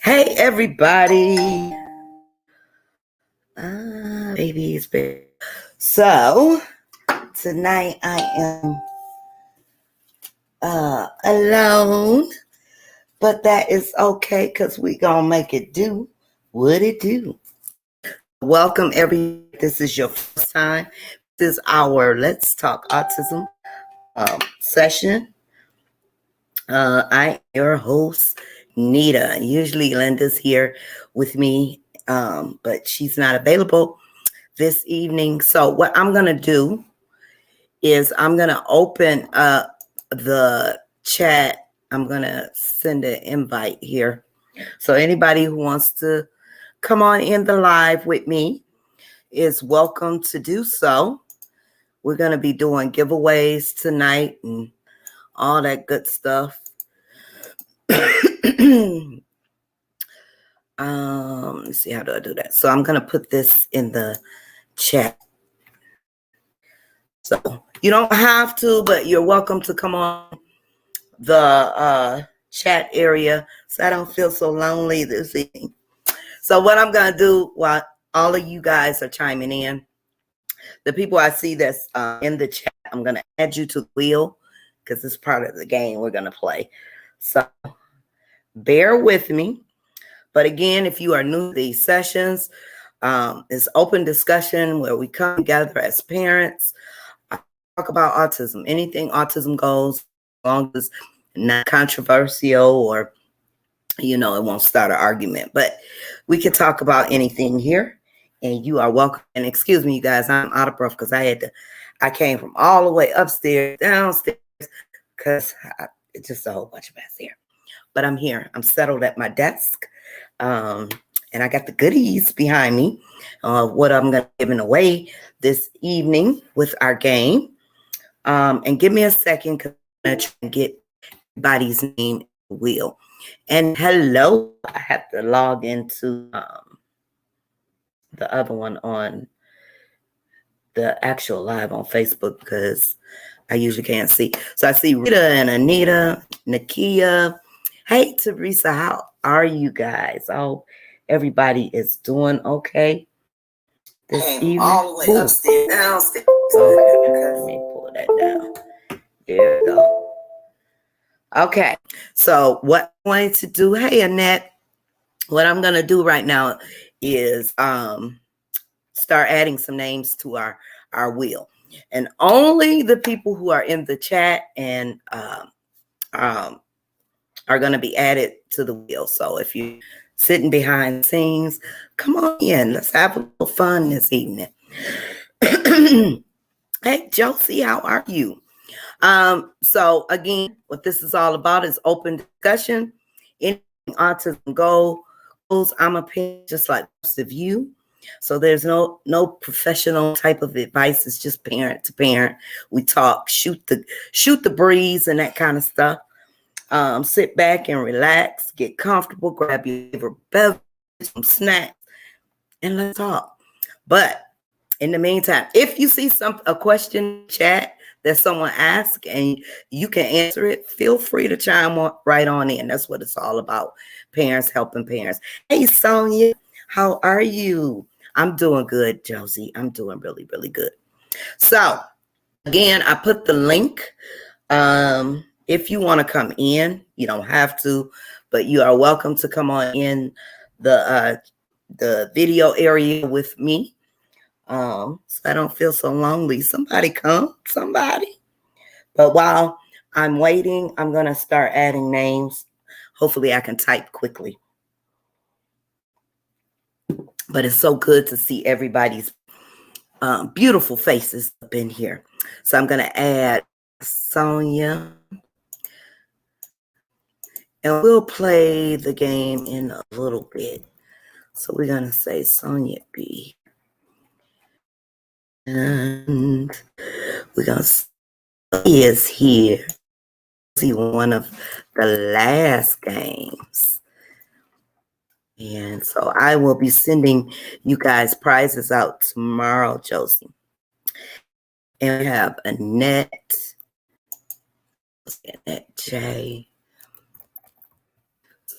Hey, everybody. Babies. So, tonight I am alone, but that is okay because we going to make it do what it do. Welcome, everybody. This is your first time. This is our Let's Talk Autism session. I am your host, Nita. Usually Linda's here with me, but she's not available this evening. So what I'm going to do is I'm going to open up the chat. I'm going to send an invite here. So anybody who wants to come on in the live with me is welcome to do so. We're going to be doing giveaways tonight and all that good stuff. Let's see, how do I do that? So I'm going to put this in the chat. So you don't have to, but you're welcome to come on the chat area so I don't feel so lonely this evening. So what I'm going to do while all of you guys are chiming in, the people I see that's in the chat, I'm going to add you to the wheel because it's part of the game we're going to play. So bear with me. But again, if you are new to these sessions, it's open discussion where we come together as parents, talk about autism, anything autism goes, as long as it's not controversial or, it won't start an argument. But we can talk about anything here, and you are welcome. And excuse me, you guys, I'm out of breath because I came from all the way upstairs, downstairs, because it's just a whole bunch of mess here. But I'm here. I'm settled at my desk. And I got the goodies behind me, what I'm going to be giving away this evening with our game. And give me a second because I'm going to try and get everybody's name in the wheel. And hello, I have to log into the other one on the actual live on Facebook because I usually can't see. So I see Rita and Anita, Nakia. Hey, Teresa, how are you guys? Oh, everybody is doing okay this evening. All the way upstairs, downstairs. So let me pull that down. There we go. Okay, so what I wanted to do, hey, Annette, what I'm going to do right now is start adding some names to our wheel. And only the people who are in the chat and are going to be added to the wheel. So if you're sitting behind the scenes, come on in. Let's have a little fun this evening. Hey, Josie, how are you? So again, what this is all about is open discussion. Anything autism goes, I'm a parent just like most of you. So there's no professional type of advice. It's just parent to parent. We talk, shoot the breeze and that kind of stuff. Sit back and relax, get comfortable, grab your favorite beverage, some snacks, and let's talk. But in the meantime, if you see a question in the chat that someone asked and you can answer it, feel free to chime right on in. That's what it's all about. Parents helping parents. Hey, Sonia, how are you? I'm doing good, Josie. I'm doing really, really good. So again, I put the link. If you want to come in, you don't have to, but you are welcome to come on in the video area with me. So I don't feel so lonely. Somebody come, somebody. But while I'm waiting, I'm going to start adding names. Hopefully I can type quickly. But it's so good to see everybody's beautiful faces up in here. So I'm going to add Sonia. And we'll play the game in a little bit. So we're going to say Sonia B. And we're going to see he is here. See one of the last games. And so I will be sending you guys prizes out tomorrow, Josie. And we have Annette J.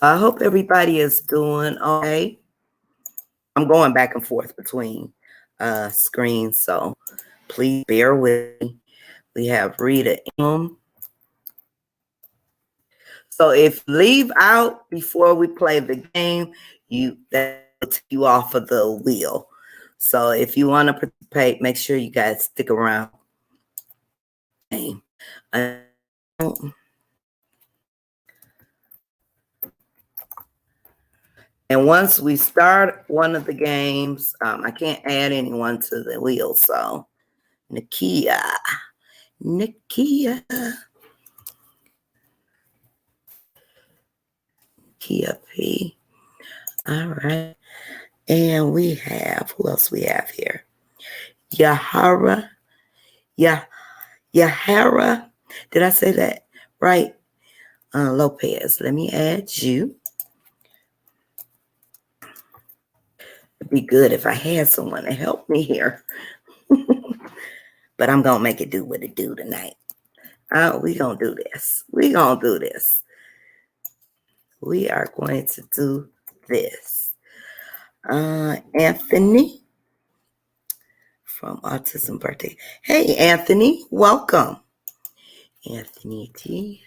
I hope everybody is doing okay. I'm going back and forth between screens, so please bear with me. We have Rita M. So if you leave out before we play the game, that will take you off of the wheel. So if you want to participate, make sure you guys stick around. And once we start one of the games, I can't add anyone to the wheel. So Nikia P. All right. And we have, who else we have here? Yahara. Yahara. Did I say that right? Lopez. Let me add you. It'd be good if I had someone to help me here. But I'm going to make it do what it do tonight. We going to do this. We going to do this. We are going to do this. Anthony from Autism Birthday. Hey, Anthony. Welcome. Anthony T.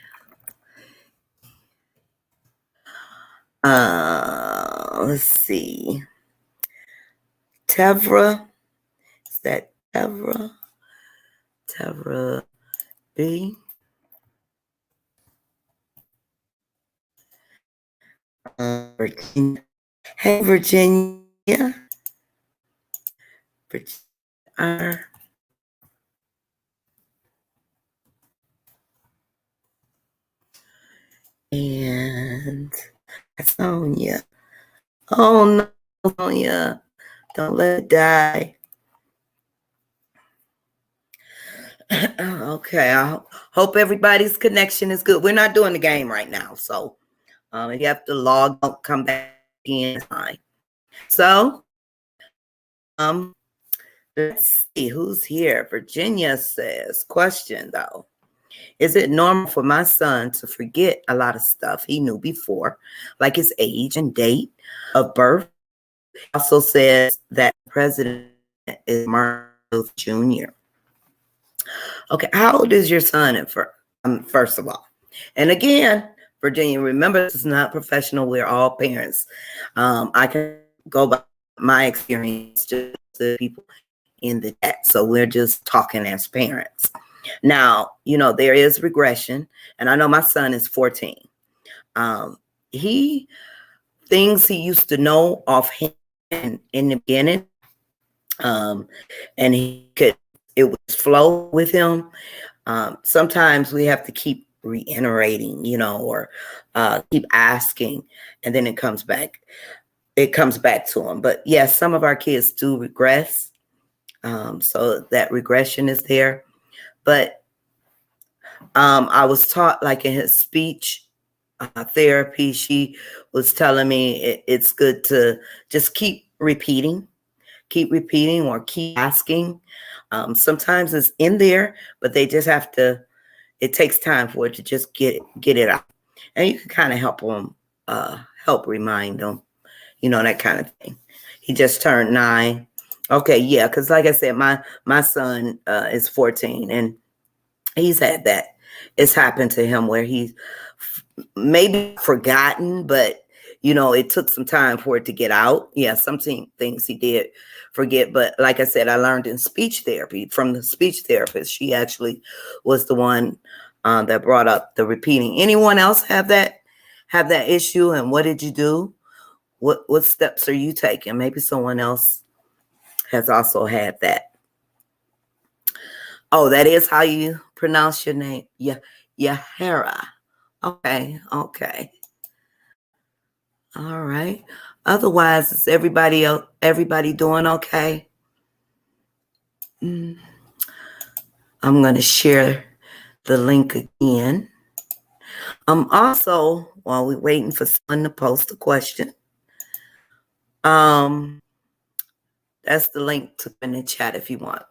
Let's see. Tevra. Is that Tevra? Tevra B. Virginia. Hey, Virginia. Virginia R. And Sonia. Oh, no, Sonia. Don't let it die. Okay, I hope everybody's connection is good. We're not doing the game right now, so if you have to log out, come back in, fine. So, let's see who's here. Virginia says, question though, is it normal for my son to forget a lot of stuff he knew before, like his age and date of birth? Also says that the president is Martin Luther Jr. Okay, how old is your son first of all? And again, Virginia, remember, this is not professional. We're all parents. I can go by my experience, just the people in the chat. So we're just talking as parents. Now, there is regression, and I know my son is 14. Things he used to know offhand in the beginning, and it would flow with him. Sometimes we have to keep reiterating, or keep asking, and then it comes back to him. But yes, some of our kids do regress. So that regression is there. But I was taught, like in his speech therapy, she was telling me it's good to just keep repeating or keep asking. Sometimes it's in there, but they just have to, it takes time for it to just get it out. And you can kind of help remind them, that kind of thing. He just turned 9. Okay, yeah, because like I said, my son is 14, and he's had that. It's happened to him where he's maybe forgotten, but it took some time for it to get out. Yeah, some things he did forget, but like I said, I learned in speech therapy from the speech therapist. She actually was the one that brought up the repeating. Anyone else have that issue? And what did you do? What steps are you taking? Maybe someone else has also had that. Oh, that is how you pronounce your name. Yeah, Yahara. Okay. All right. Otherwise, is everybody doing okay? I'm going to share the link again. Also, while we're waiting for someone to post a question, that's the link to in the chat if you want.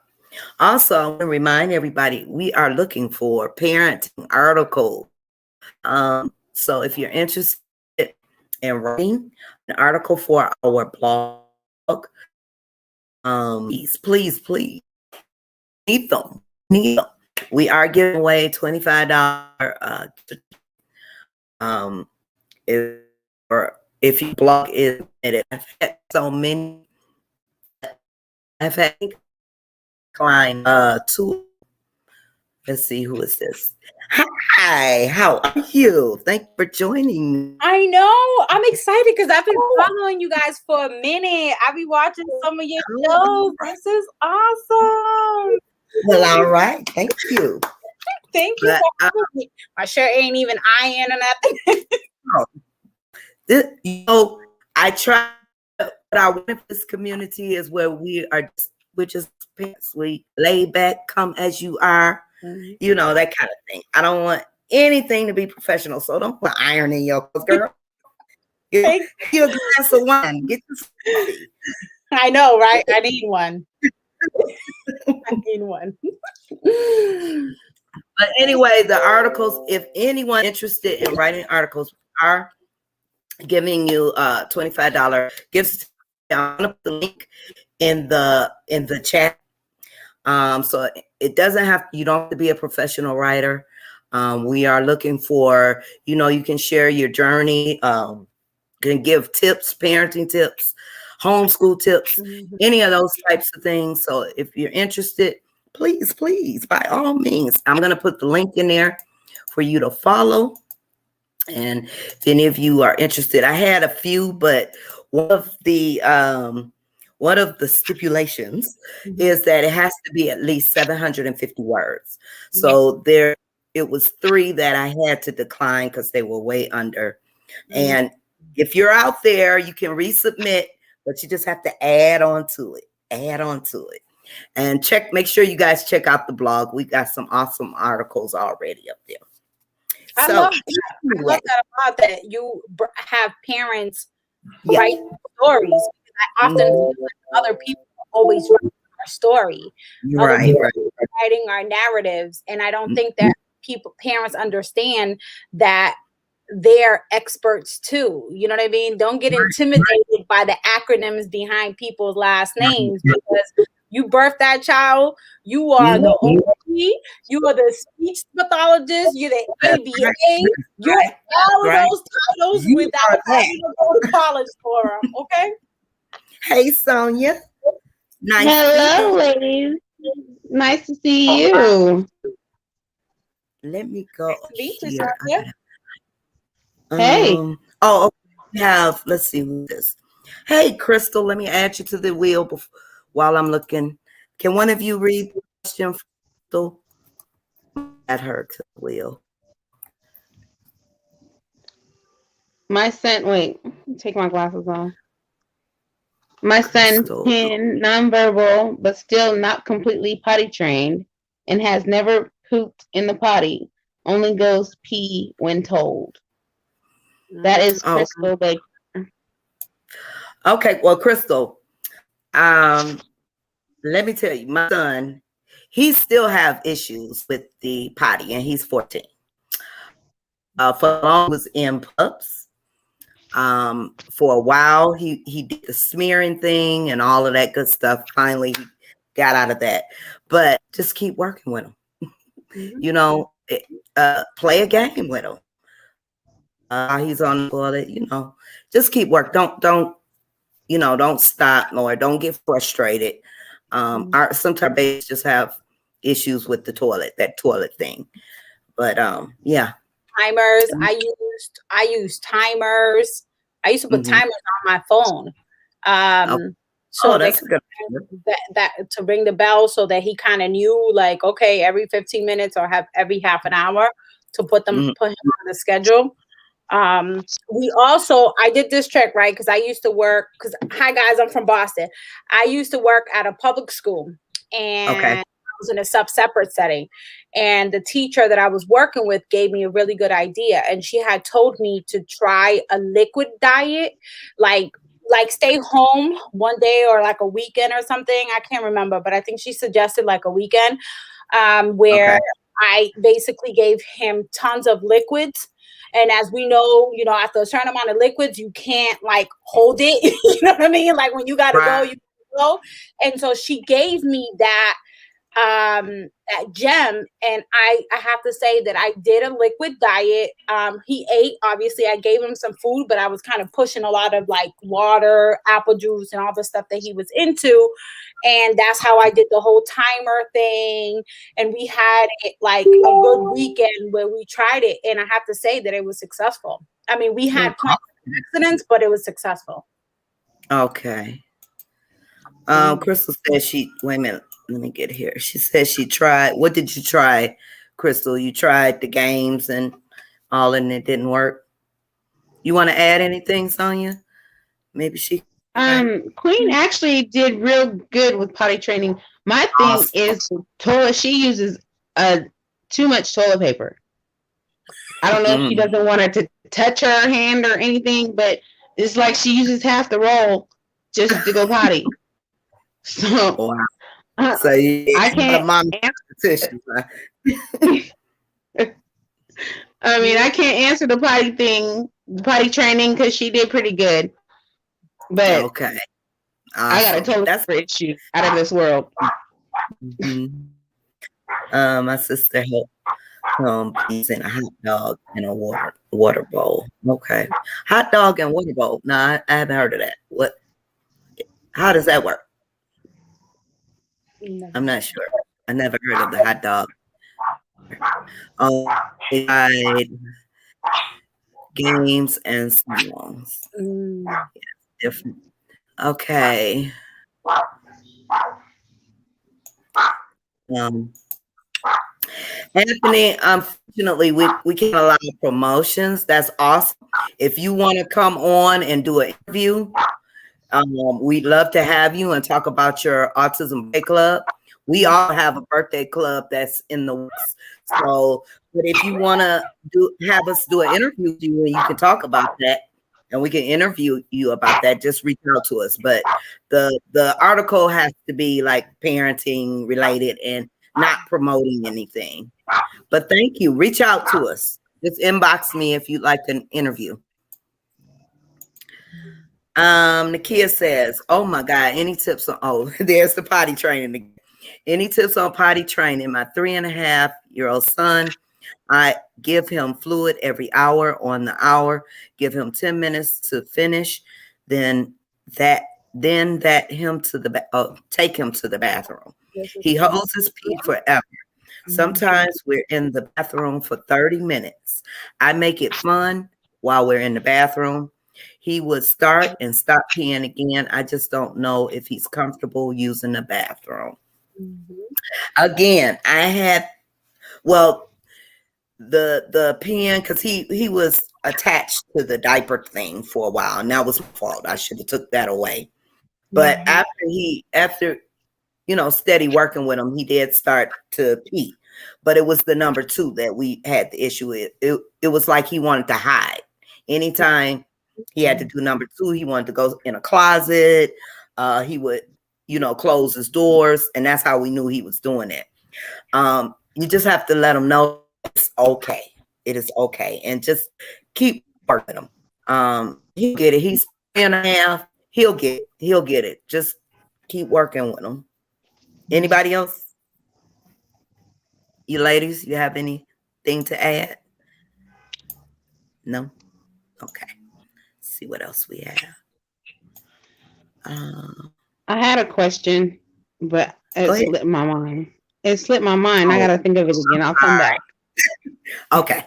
Also, I want to remind everybody, we are looking for parenting articles. So if you're interested, and writing an article for our blog. Please need them. Need them. We are giving away $25. If, or if your blog is submitted, I've had so many. I've had client two. Let's see, who is this? Hi, how are you? Thank you for joining me. I know. I'm excited because I've been following you guys for a minute. I'll be watching some of your shows. This is awesome. Well, all right. Thank you. Thank you for having me. My shirt ain't even iron or nothing. I try. What I want in this community is where we're just parents. We lay back, come as you are. Mm-hmm. That kind of thing. I don't want anything to be professional, so don't put iron in your clothes, girl. Get you a glass of wine. Get you coffee. I know, right? I need one. I need one. But anyway, the articles, if anyone interested in writing articles, are giving you $25 gifts. I'm gonna put the link in the chat. So it doesn't have, you don't have to be a professional writer. We are looking for, you can share your journey, can give tips, parenting tips, homeschool tips, any of those types of things. So if you're interested, please, by all means, I'm going to put the link in there for you to follow. And if any of you are interested, I had a few, but one of the stipulations is that it has to be at least 750 words. So it was 3 that I had to decline because they were way under. And if you're out there, you can resubmit, but you just have to add on to it. And make sure you guys check out the blog. We got some awesome articles already up there. I love that about that you have parents write stories. I often feel like other people always write our story. Right. Writing our narratives. And I don't think that parents understand that they're experts too. You know what I mean? Don't get intimidated by the acronyms behind people's last names, because you birthed that child. You are the OP. You are the speech pathologist. You're the ABA. You're all of those titles without having to go to college for them. Okay. Hey, Sonia. Hello, ladies. Nice to see you. Let me go here. Hey. Let's see who this. Hey, Crystal, let me add you to the wheel while I'm looking. Can one of you read the question, Crystal? Add her to the wheel. Take my glasses off. My son can nonverbal, but still not completely potty trained, and has never pooped in the potty. Only goes pee when told. That is Crystal Baker. Okay, well, Crystal, let me tell you, my son, he still have issues with the potty, and he's 14. For long was in pups. For a while, he did the smearing thing and all of that good stuff. Finally, he got out of that. But just keep working with him. Play a game with him. He's on the toilet. Just keep work. Don't stop or don't get frustrated. Sometimes babies just have issues with the toilet, that toilet thing. But yeah. Timers. I used timers. I used to put timers on my phone. So that's good. That to ring the bell so that he kind of knew, like, okay, every 15 minutes or every half an hour to put him on the schedule. I did this trick, right? Because I used to work, hi guys, I'm from Boston. I used to work at a public school, and I was in a separate setting. And the teacher that I was working with gave me a really good idea. And she had told me to try a liquid diet, like stay home one day or like a weekend or something. I can't remember, but I think she suggested like a weekend where I basically gave him tons of liquids And as we know, you know, after a certain amount of liquids, you can't like hold it. You know what I mean? Like when you gotta go, you go. And so she gave me that gem, and I have to say that I did a liquid diet. He ate, obviously I gave him some food, but I was kind of pushing a lot of like water, apple juice, and all the stuff that he was into. And that's how I did the whole timer thing. And we had it like a good weekend where we tried it, and I have to say that it was successful. I mean, we had plenty of accidents, but it was successful. Okay. Crystal says wait a minute, let me get here. She says she tried. What did you try, Crystal? You tried the games and all, and it didn't work. You want to add anything, Sonia? Maybe she. Queen actually did real good with potty training. My thing is toilet. She uses too much toilet paper. I don't know if she doesn't want her to touch her hand or anything, but it's like she uses half the roll just to go potty. So, wow. So I can't. I mean, I can't answer the potty training, because she did pretty good. But okay, I got a toilet paper issue out of this world. My sister helped using a hot dog in a water bowl. Okay, hot dog and water bowl. No, I haven't heard of that. What? How does that work? I'm not sure. I never heard of the hot dog. Games and songs. Yeah, different. Okay. Anthony, unfortunately, we can't allow promotions. That's awesome. If you want to come on and do an interview, we'd love to have you and talk about your Autism Birthday Club. We all have a birthday club that's in the works. So, but if you want to have us do an interview with you, and you can talk about that, and we can interview you about that, just reach out to us. But the article has to be like parenting related and not promoting anything. But thank you. Reach out to us. Just inbox me if you'd like an interview. Nakia says, oh my God, any tips on, there's the potty training. Any tips on potty training? My 3.5-year-old son, I give him fluid every hour on the hour, give him 10 minutes to finish, then take him to the bathroom. He holds his pee forever. Sometimes we're in the bathroom for 30 minutes. I make it fun while we're in the bathroom. He would start and stop peeing again. I just don't know if he's comfortable using the bathroom. Again, I had, the peeing, because he was attached to the diaper thing for a while, and that was my fault. I should have took that away. But after steady working with him, he did start to pee. But it was the number 2 that we had the issue with. It was like he wanted to hide. Anytime he had to do number 2, he wanted to go in a closet. He would, close his doors, and that's how we knew he was doing it. You just have to let him know it's okay. It is okay, and just keep working him. He'll get it. He's 3.5. He'll get it. Just keep working with him. Anybody else? You ladies, you have anything to add? No? Okay. Let's see what else we have. I had a question, but it slipped my mind. It slipped my mind. I got to think of it again. I'll come back. Okay.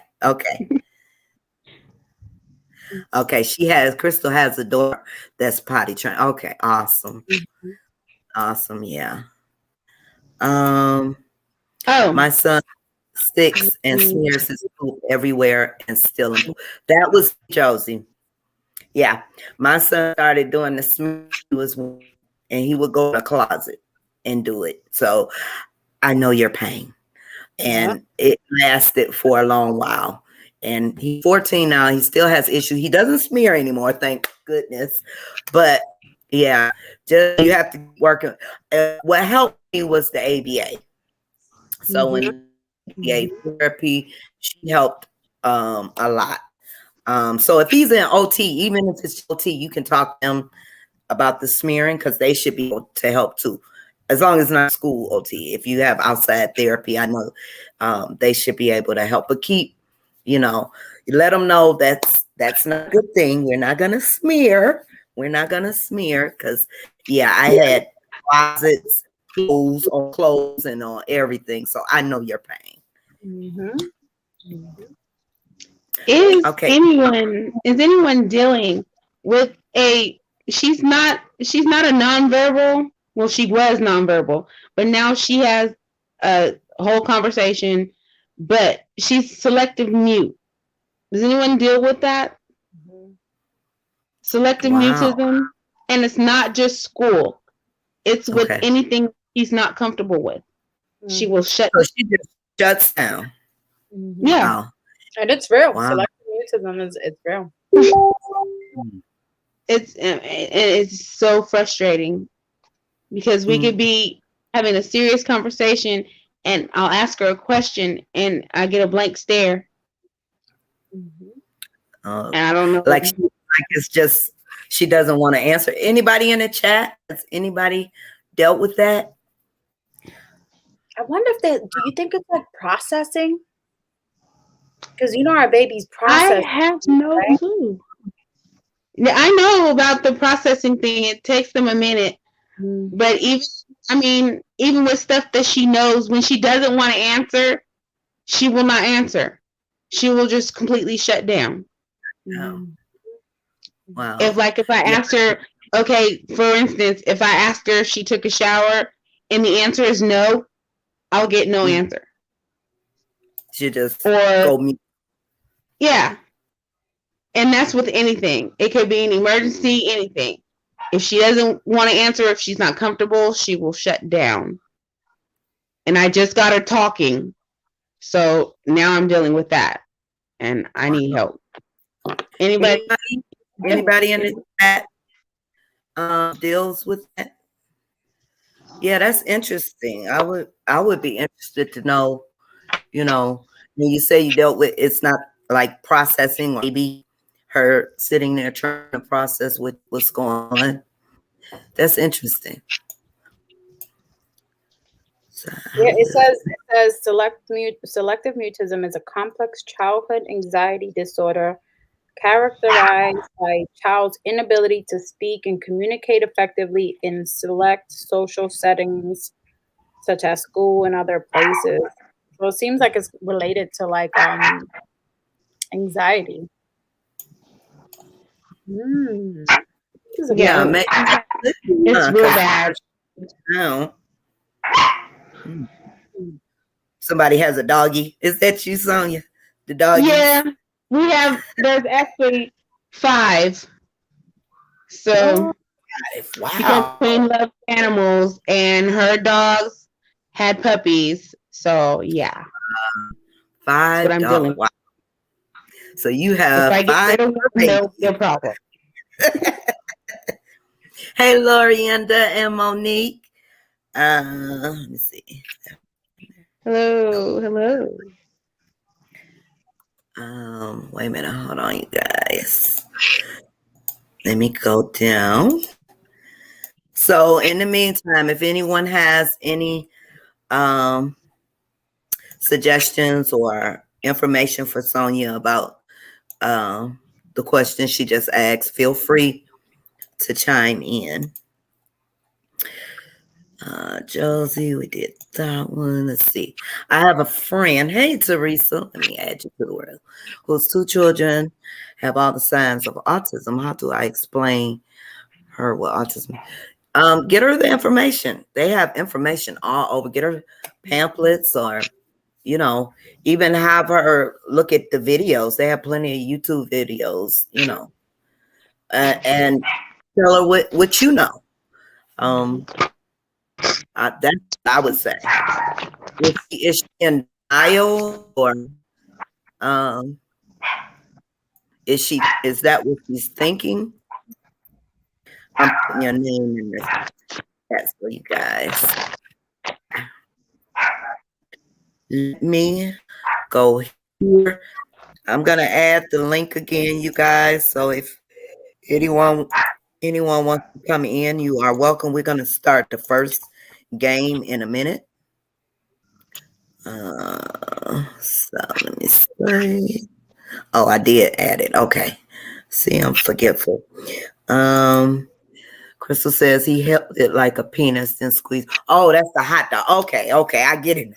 Okay. Crystal has a daughter that's potty trained. Okay. Awesome. Awesome. Yeah. My son sticks and smears his poop everywhere and still. That was Josie. Yeah. My son started doing the smear, and he would go in a closet and do it. So I know your pain. And it lasted for a long while. And he's 14 now. He still has issues. He doesn't smear anymore, thank goodness. But yeah, just you have to work. What helped me was the ABA. So when ABA therapy, she helped a lot. So if he's in OT, even if it's OT, you can talk to him about the smearing because they should be able to help too. As long as it's not school OT. If you have outside therapy, I know they should be able to help. But keep, let them know that's not a good thing. We're not gonna smear. We're not gonna smear because I had closets, clothes and on everything. So I know your pain. Is anyone dealing with she's not a nonverbal, well, she was nonverbal, but now she has a whole conversation, but she's selective mute. Does anyone deal with that? Selective mutism, and it's not just school. It's with anything she's not comfortable with. She will shut. So she just shuts down. Yeah. Wow. And it's real. Selective mutism it's real. It's so frustrating because we could be having a serious conversation and I'll ask her a question and I get a blank stare. And I don't know. Like it's just she doesn't want to answer. Anybody in the chat? Has anybody dealt with that? I wonder if do you think it's like processing? Because our baby's processing. I have no clue. Yeah, I know about the processing thing. It takes them a minute. But even with stuff that she knows, when she doesn't want to answer, she will not answer. She will just completely shut down. Wow. If I asked her, okay, for instance, if I asked her if she took a shower and the answer is no, I'll get no answer. She just go mute. Yeah. And that's with anything. It could be an emergency, anything. If she doesn't want to answer, if she's not comfortable, she will shut down. And I just got her talking. So now I'm dealing with that. And I need help. Anybody in the chat deals with that? Yeah, that's interesting. I would be interested to know, when you say you dealt with, it's not like processing, or maybe her sitting there trying to process what's going on. That's interesting. So, it says selective mutism is a complex childhood anxiety disorder characterized by child's inability to speak and communicate effectively in select social settings, such as school and other places. So it seems like it's related to like anxiety. Yeah, it's real bad. No. Somebody has a doggy. Is that you, Sonia? The doggy? Yeah, there's actually 5. So, because Queen loves animals and her dogs had puppies. So, yeah. 5 That's what I'm dogs. dealing with. Wow. So you have if I 5 get no problem. Hey, Lorienda and Monique. Let me see. Hello. Wait a minute. Hold on, you guys. Let me go down. So in the meantime, if anyone has any suggestions or information for Sonia about the question she just asked, feel free to chime in. Josie, we did that one. Let's see. I have a friend. Hey, Teresa. Let me add you to the world. Whose 2 children have all the signs of autism. How do I explain her what autism? Get her the information. They have information all over. Get her pamphlets, or even have her look at the videos. They have plenty of YouTube videos. And tell her what you know. That's what I would say. Is she in denial, or is that what she's thinking? I'm putting your name in this. That's for you guys. Let me go here. I'm gonna add the link again, you guys. So if anyone wants to come in, you are welcome. We're gonna start the first game in a minute. So let me see. Oh, I did add it. Okay. See, I'm forgetful. Crystal says he held it like a penis and squeezed. Oh, that's the hot dog. Okay, I get it now.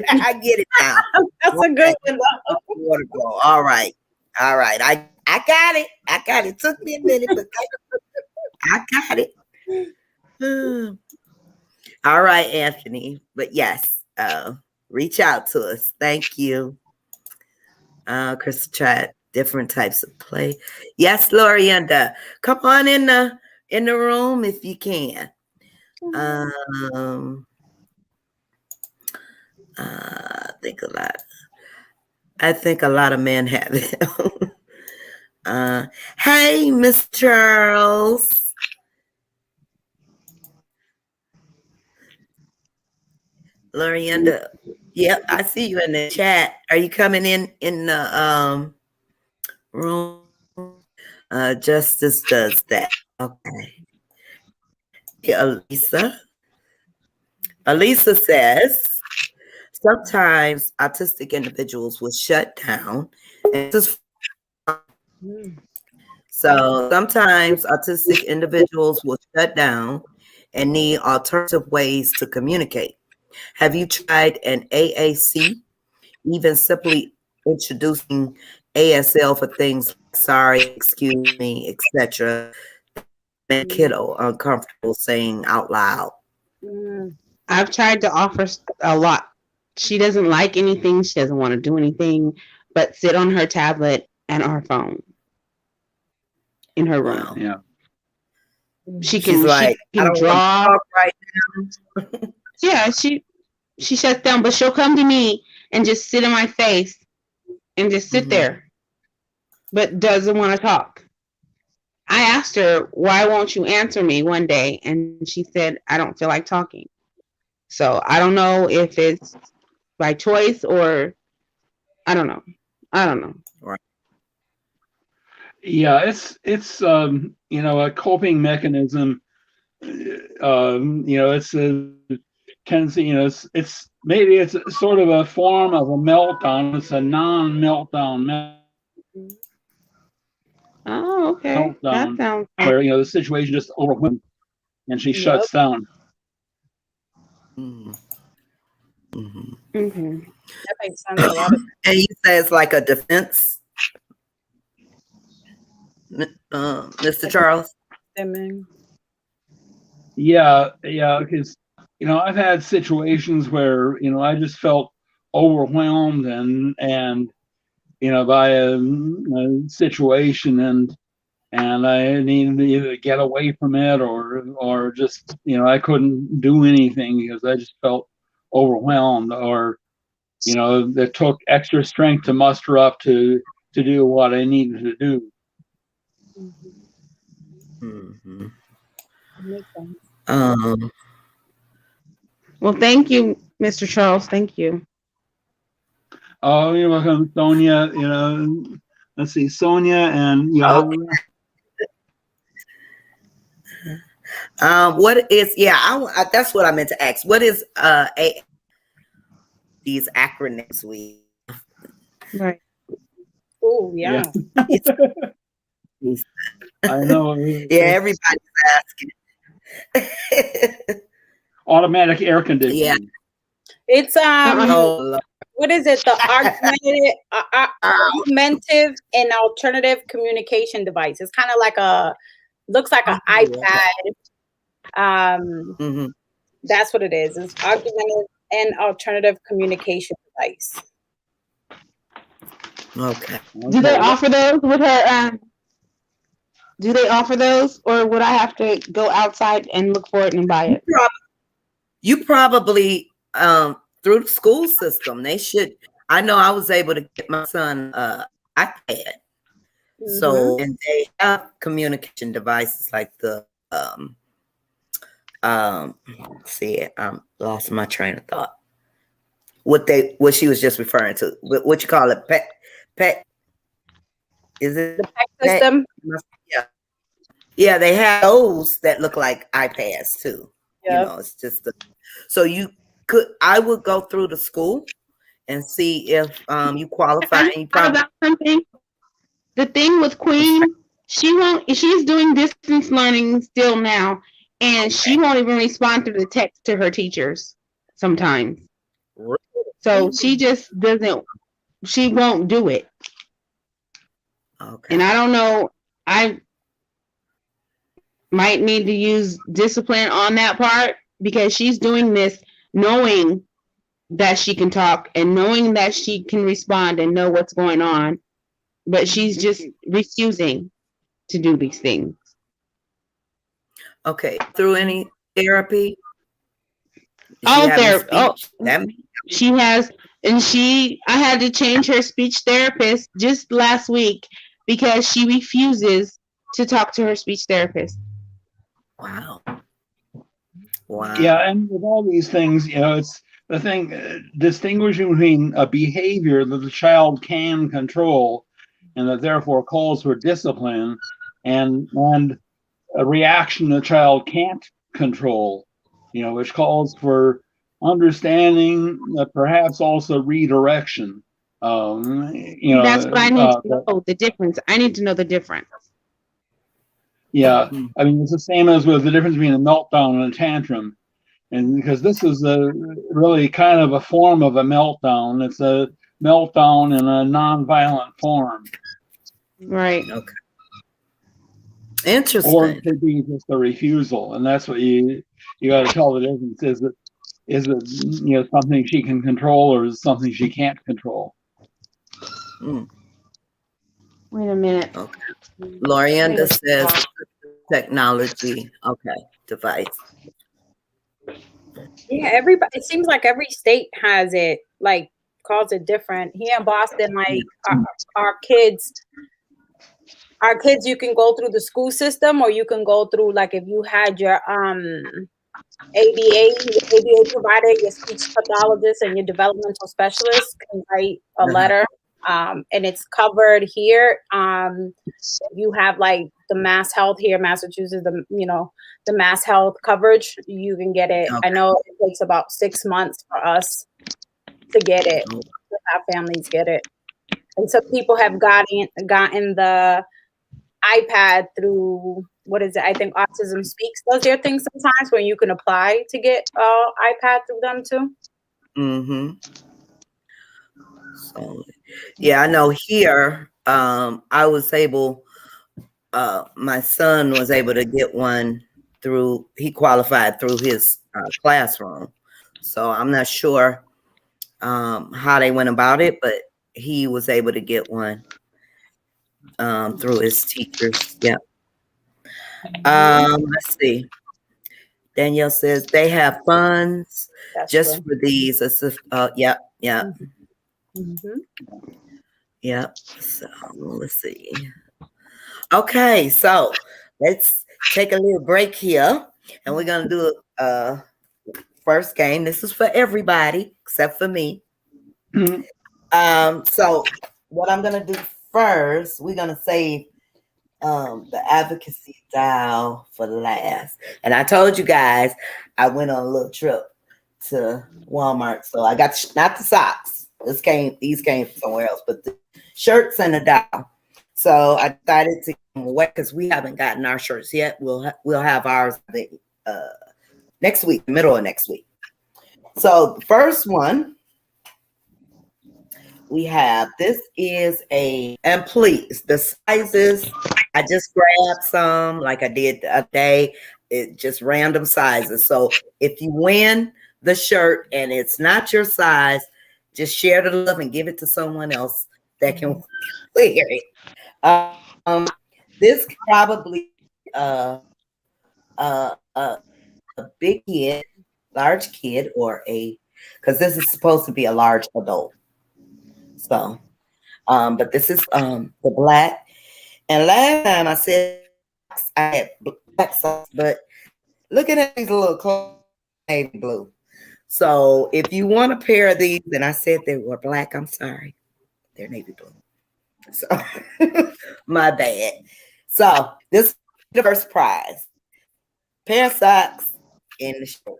I get it now. That's a good one. Water ball. All right. I got it. It took me a minute, but I got it. All right, Anthony. But yes, reach out to us. Thank you. Crystal tried different types of play. Yes, Lorienda, come on in the room if you can. I think a lot of men have it. Hey, Miss Charles. Lorienda. Yep, I see you in the chat. Are you coming in the room? Justice does that. Okay. Yeah, Elisa says sometimes autistic individuals will shut down. So sometimes autistic individuals will shut down and need alternative ways to communicate. Have you tried an AAC? Even simply introducing ASL for things like sorry, excuse me, etc. Make kiddo uncomfortable saying out loud. I've tried to offer a lot. She doesn't like anything. She doesn't want to do anything but sit on her tablet and her phone in her room. Wow. Yeah. She She's like, she I can don't draw. want to talk right now. Yeah, she shuts down, but she'll come to me and just sit in my face and just sit there, but doesn't want to talk. I asked her, why won't you answer me one day? And she said, I don't feel like talking. So I don't know if it's by choice or I don't know. Right. Yeah, it's a coping mechanism. It's a tendency. It's maybe it's sort of a form of a meltdown. It's a non-meltdown. Oh, okay. Meltdown, That sounds where the situation just overwhelmed and she shuts down. Mm-hmm. That makes sense a lot. And you say it's like a defense, Mr. Charles? Yeah, because I've had situations where I just felt overwhelmed and by a situation and I needed to either get away from it or just I couldn't do anything because I just felt overwhelmed or it took extra strength to muster up to do what I needed to do. Mm-hmm. well, thank you, Mr. Charles. Thank you. Oh, you're welcome, Sonia. Let's see, Sonia and Okay. What is? Yeah, that's what I meant to ask. What is these acronyms we? Right. Oh yeah. I know. Yeah, everybody's asking. Automatic air conditioning. Yeah. It's Oh, what is it? The augmentative and alternative communication device. It's kind of like looks like an iPad. That's what it is. It's augmentative and alternative communication device. Okay. Do they offer those with her? Do they offer those, or would I have to go outside and look for it and buy it? You probably through the school system. They should. I know I was able to get my son iPad. So and they have communication devices like the see, I lost my train of thought. What she was just referring to. What you call it? Pet Is it The PEC system? Yeah. Yeah, they have those that look like iPads too. Yeah. You know, it's just so I would go through the school and see if you qualify. And you probably about something. The thing with Queen, she's doing distance learning still now, and she won't even respond through the text to her teachers sometimes. So she just doesn't, she won't do it. Okay. And I don't know, I might need to use discipline on that part, because she's doing this knowing that she can talk and knowing that she can respond and know what's going on, but she's just refusing to do these things. Okay. Through any therapy? She has, and I had to change her speech therapist just last week because she refuses to talk to her speech therapist. Wow. Yeah, and with all these things, you know, it's the thing distinguishing between a behavior that the child can control and that therefore calls for discipline, and a reaction the child can't control, you know, which calls for understanding, perhaps also redirection. You know, that's what I need to know, the difference. I need to know the difference. Yeah, I mean, it's the same as with the difference between a meltdown and a tantrum. And because this is really kind of a form of a meltdown, it's a meltdown in a nonviolent form. Right. Okay. Interesting. Or it could be just a refusal, and that's what you got to tell the difference. Is it you know, something she can control, or is it something she can't control? Wait a minute. Okay. Lorienda says technology. Okay, device. Yeah, everybody. It seems like every state has it, like calls it different. Here in Boston, like our kids, you can go through the school system, or you can go through, like, if you had your ABA provider, your speech pathologist, and your developmental specialist can write a letter, and it's covered here. You have like the Mass Health here, Massachusetts, the Mass Health coverage, you can get it. Okay. I know it takes about 6 months for us to get it, to have families get it. And some people have gotten the iPad through, what is it? I think Autism Speaks does their thing sometimes, where you can apply to get iPad through them too. Mm-hmm. So, yeah, I know here, I was able, my son was able to get one through, he qualified through his classroom. So I'm not sure how they went about it, but he was able to get one through his teachers. Yeah. Let's see. Danielle says they have funds just for these. Yeah. Yeah. So let's see. Okay, so let's take a little break here, and we're gonna do a first game. This is for everybody except for me. So what I'm gonna do first, we're gonna save the advocacy dial for last. And I told you guys I went on a little trip to Walmart, so I got not the socks. These came from somewhere else, but the shirts and the dial. So I decided to give them away because we haven't gotten our shirts yet. We'll have ours next week, middle of next week. So the first one we have, this is and please, the sizes, I just grabbed some like I did the other day. It just random sizes. So if you win the shirt and it's not your size, just share the love and give it to someone else that can wear it. This probably a big kid, large kid, or because this is supposed to be a large adult. So, but this is the black. And last time I said I had black socks, but looking at these little clothes, navy blue. So if you want a pair of these, and I said they were black, I'm sorry, they're navy blue. So my bad. So this is the first prize. Pair of socks in the shirt.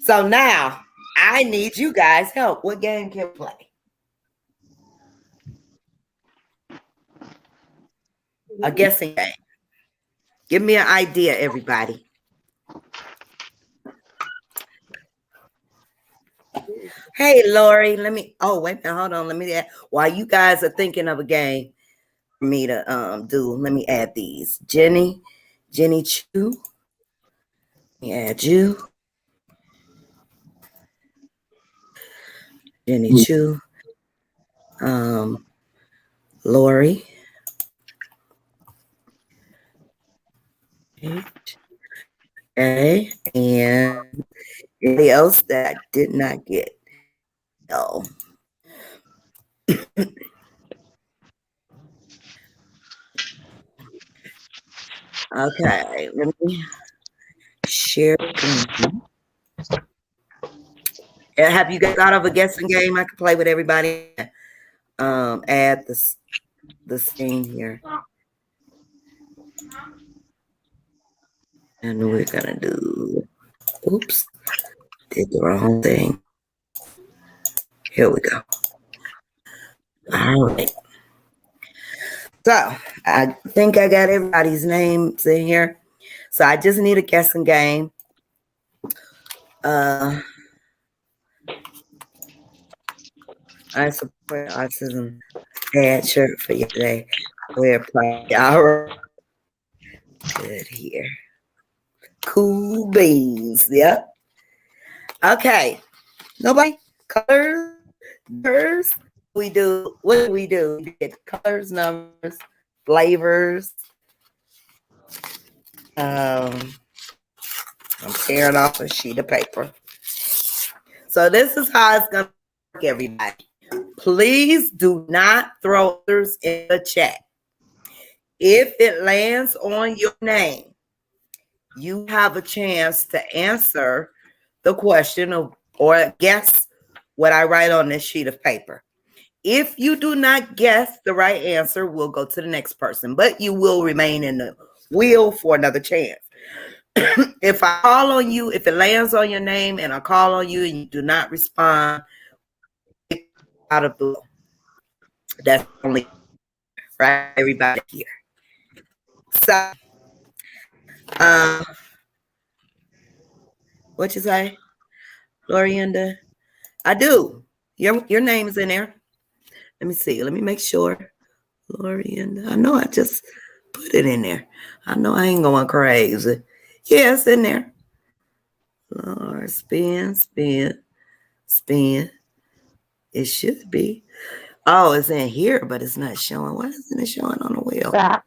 So now I need you guys' help. What game can we play? A guessing game. Give me an idea, everybody. Hey, Lori, wait a minute, hold on. Let me add, while you guys are thinking of a game for me to do, let me add these. Jenny Chu. Let me add you. Jenny Chu. Lori. Okay, and anybody else that I did not get. Oh. Okay, let me share screen. Have you guys thought of a guessing game I could play with everybody? Add the screen here. And we're gonna do, oops, did the wrong thing. Here we go. All right. So I think I got everybody's names in here. So I just need a guessing game. I support autism ad shirt for yesterday. We're playing. All right. Good here. Cool beans. Yep. Okay. Nobody? Colors? We do. What do we do? We get colors, numbers, flavors. I'm tearing off a sheet of paper. So this is how it's gonna work, everybody. Please do not throw others in the chat. If it lands on your name, you have a chance to answer the question or guess what I write on this sheet of paper. If you do not guess the right answer, we'll go to the next person, but you will remain in the wheel for another chance. If I call on you, if it lands on your name and I call on you and you do not respond, out of the, that's only right, everybody here. So, what you say, Glorianda? I do. Your name is in there. Let me see. Let me make sure. Glorianda. I know I just put it in there. I know I ain't going crazy. Yeah, it's in there. Lord, spin. It should be. Oh, it's in here, but it's not showing. Why isn't it showing on the wheel? Stop.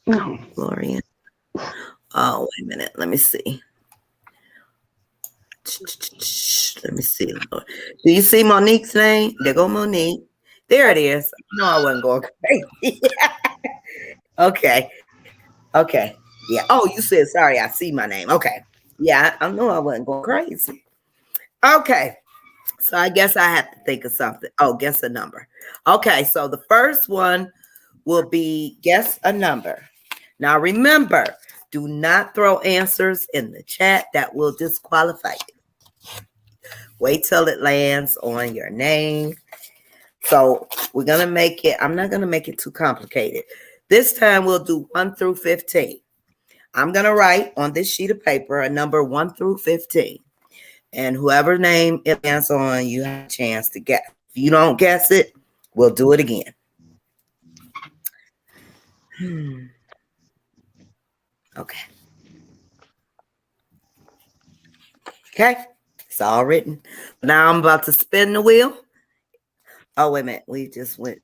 No. Glorian. Oh, wait a minute. Let me see. Let me see. Do you see Monique's name? There go Monique. There it is. No, I wasn't going crazy. Okay. Yeah. Oh, you said sorry. I see my name. Okay. Yeah, I know I wasn't going crazy. Okay. So I guess I have to think of something. Oh, guess a number. Okay. So the first one will be guess a number. Now remember, do not throw answers in the chat. That will disqualify you. Wait till it lands on your name. So we're going to make it, I'm not going to make it too complicated. This time we'll do 1 through 15. I'm going to write on this sheet of paper a number 1 through 15. And whoever name it lands on, you have a chance to guess. If you don't guess it, we'll do it again. Okay. Okay. It's all written. Now I'm about to spin the wheel. Oh, wait a minute. We just went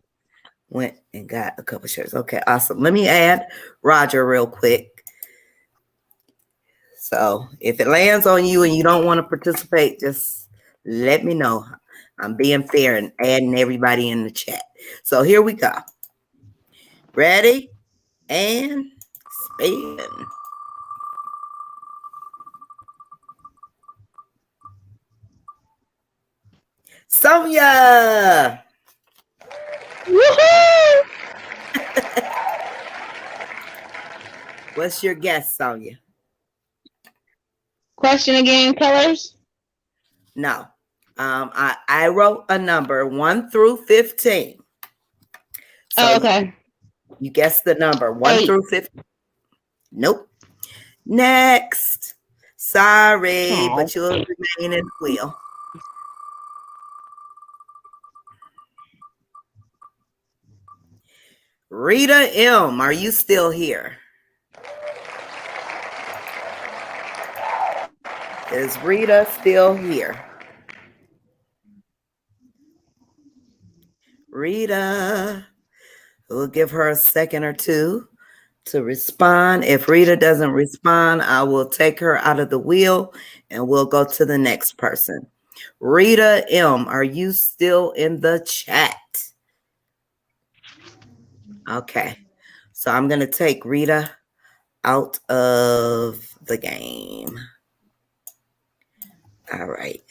and got a couple shirts. Okay, awesome. Let me add Roger real quick. So if it lands on you and you don't want to participate, just let me know. I'm being fair and adding everybody in the chat. So here we go. Ready? And spin. Sonia. Woohoo! What's your guess, Sonia? Question again, colors? No. I wrote a number 1 through 15. So okay. You guessed the number 1 8. through 15. Nope. Next. Sorry, but you'll remain in the wheel. Rita M., are you still here? Is Rita still here? Rita. We'll give her a second or two to respond. If Rita doesn't respond, I will take her out of the wheel and we'll go to the next person. Rita M., are you still in the chat? Okay. So I'm going to take Rita out of the game. All right.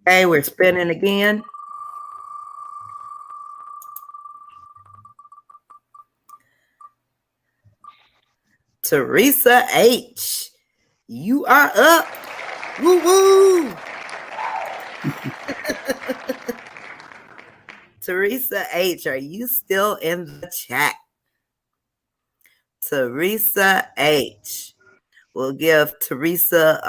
Okay, we're spinning again. Teresa H., you are up. Woo woo. Teresa H., are you still in the chat? Teresa H. We'll give Teresa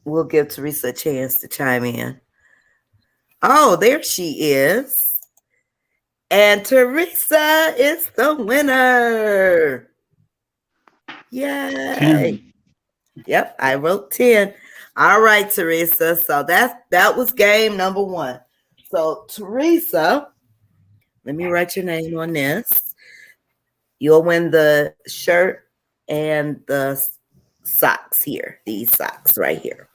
we'll give Teresa a chance to chime in. Oh, there she is. And Teresa is the winner. Yay. 10. Yep, I wrote 10. All right, Teresa. So that was game number 1. So Teresa, let me write your name on this. You'll win the shirt and the socks here. These socks right here.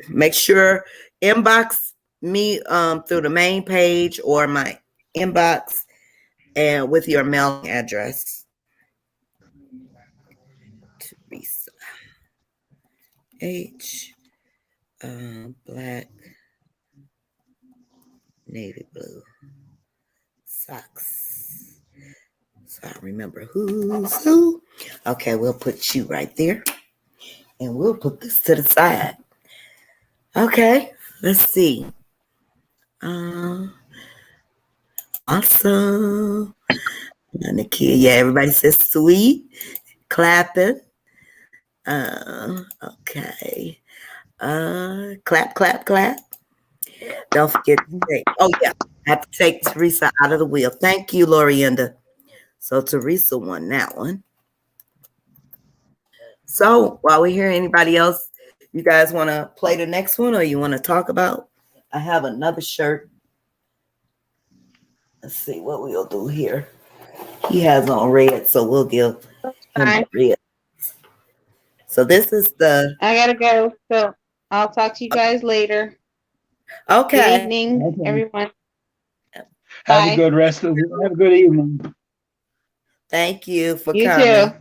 Make sure inbox me through the main page or my inbox and with your mailing address. Teresa H. Black, navy blue socks. So I remember who's who. Okay, we'll put you right there. And we'll put this to the side. Okay, let's see. Awesome. And the kid, yeah, everybody says sweet. Clapping. Okay. Clap, clap, clap. Don't forget to say, oh yeah, I have to take Teresa out of the wheel. Thank you, Lorienda. So Teresa won that one. So while we hear anybody else, you guys want to play the next one or you want to talk about? I have another shirt. Let's see what we'll do here. He has on red, so we'll give him red. So this is the... I gotta go, so I'll talk to you guys later. Okay. Good evening, everyone. Have a good rest of the... Have a good evening. Thank you for you coming. Too.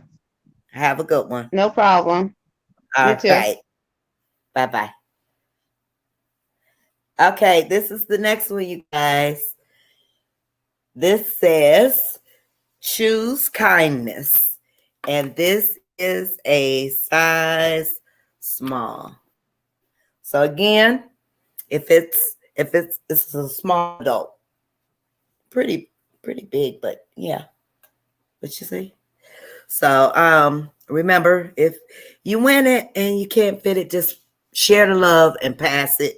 Have a good one. No problem. All you too. Right. Bye-bye. Okay, this is the next one, you guys. This says, choose kindness. And this is a size small. So again, if it's this is a small adult. Pretty big, but yeah. What you say? So remember, if you win it and you can't fit it, just share the love and pass it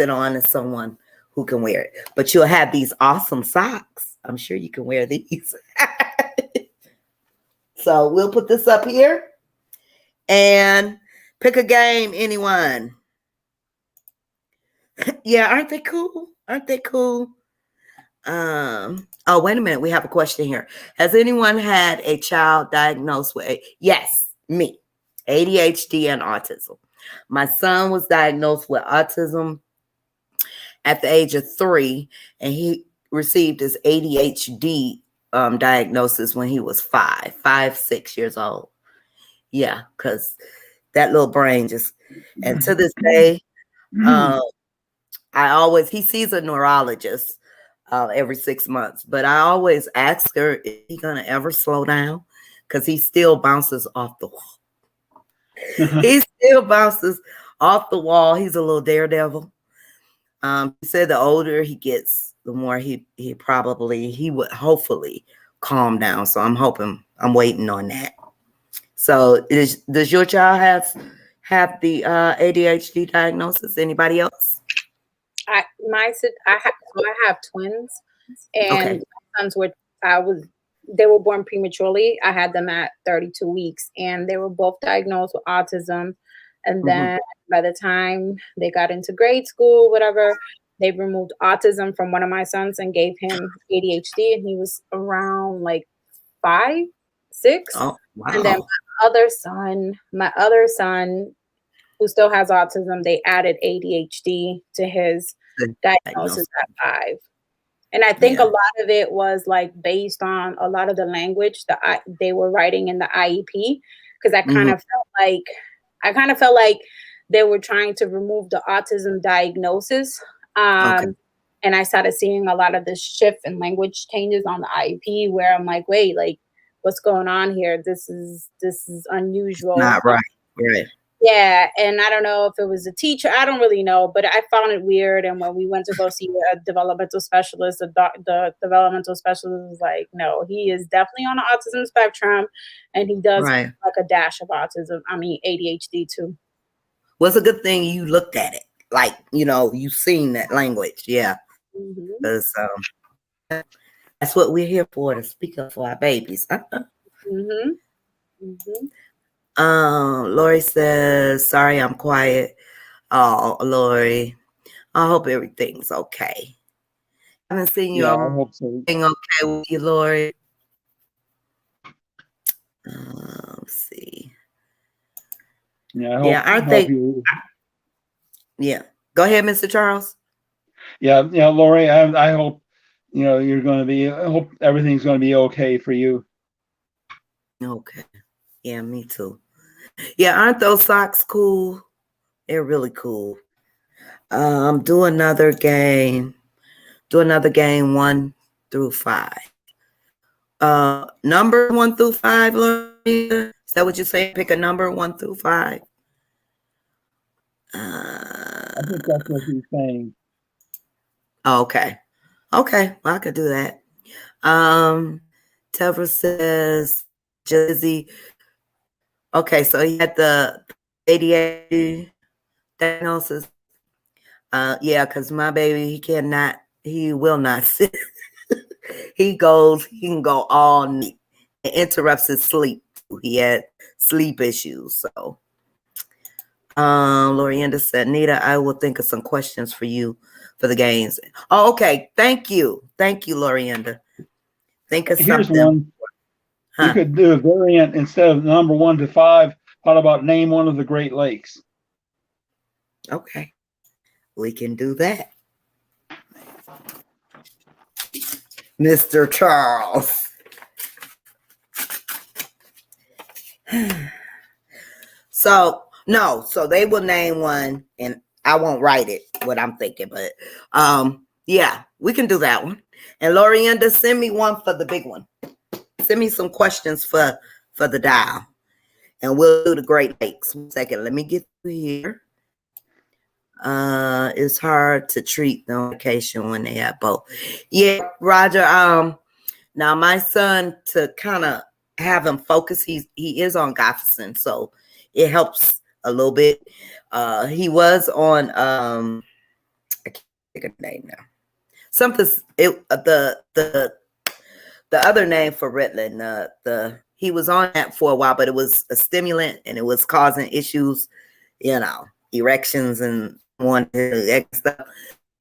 on to someone who can wear it. But you'll have these awesome socks. I'm sure you can wear these. So we'll put this up here and pick a game, anyone. Yeah, aren't they cool? Aren't they cool? Oh, wait a minute. We have a question here. Has anyone had a child diagnosed with yes, me, ADHD and autism? My son was diagnosed with autism at the age of 3, and he received his ADHD diagnosis when he was 6 years old. Yeah, because that little brain just, and to this day, he sees a neurologist every 6 months, but I always ask her, is he going to ever slow down? Because he still bounces off the wall. He still bounces off the wall. He's a little daredevil. He said the older he gets, the more he would hopefully calm down. So I'm waiting on that. So does your child have the ADHD diagnosis? Anybody else? I have twins, and Okay. my sons they were born prematurely. I had them at 32 weeks, and they were both diagnosed with autism. And then by the time they got into grade school, whatever, they removed autism from one of my sons and gave him ADHD, and he was around like 5, 6. Oh, wow. And then my other son, who still has autism, they added ADHD to his diagnosis at 5. And I think a lot of it was like based on a lot of the language that they were writing in the IEP, because I kind of felt like they were trying to remove the autism diagnosis. And I started seeing a lot of this shift in language changes on the IEP, where I'm like, wait, like, what's going on here? This is unusual. Not right. Right. Yeah, and I don't know if it was a teacher. I don't really know, but I found it weird. And when we went to go see a developmental specialist, the developmental specialist was like, no, he is definitely on the autism spectrum, and he does have like a dash of ADHD too. Well, it's a good thing you looked at it. Like, you've seen that language. Yeah. Because that's what we're here for, to speak up for our babies. Lori says, sorry, I'm quiet. Oh, Lori, I hope everything's okay. I haven't seen you. Yeah, I hope so. Everything okay with you, Lori? Let's see. Yeah, aren't they? Yeah. Go ahead, Mr. Charles. Yeah, Lori, I hope, you're going to be, I hope everything's going to be okay for you. Okay. Yeah, me too. Yeah, aren't those socks cool? They're really cool. Do another game 1 through 5. Number 1 through 5, Lori? Is that what you're saying? Pick a number 1 through 5. I think that's what he's saying. Okay. Well, I could do that. Tevra says, Jizzy. Okay, so he had the ADHD diagnosis. Yeah, because my baby, he will not sit. He can go all night. It interrupts his sleep. He had sleep issues. So Lorienda said, Nita, I will think of some questions for you for the games. Oh, okay. Thank you, Lorienda. Think of Here's something. one. You could do a variant instead of number 1 to 5. How about name one of the Great Lakes? Okay, we can do that. Mr. Charles. So they will name one, and I won't write it what I'm thinking, but yeah, we can do that one. And Lorienda, send me one for the big one. Send me some questions for the dial, and we'll do the Great Lakes. 1 second, let me get through here. It's hard to treat the medication when they have both. Yeah, Roger. Now my son, to kind of have him focus, he is on Gofferson, so it helps a little bit. He was on I can't think of the name now. Something the other name for Ritalin. He was on that for a while, but it was a stimulant and it was causing issues, erections and wanted stuff.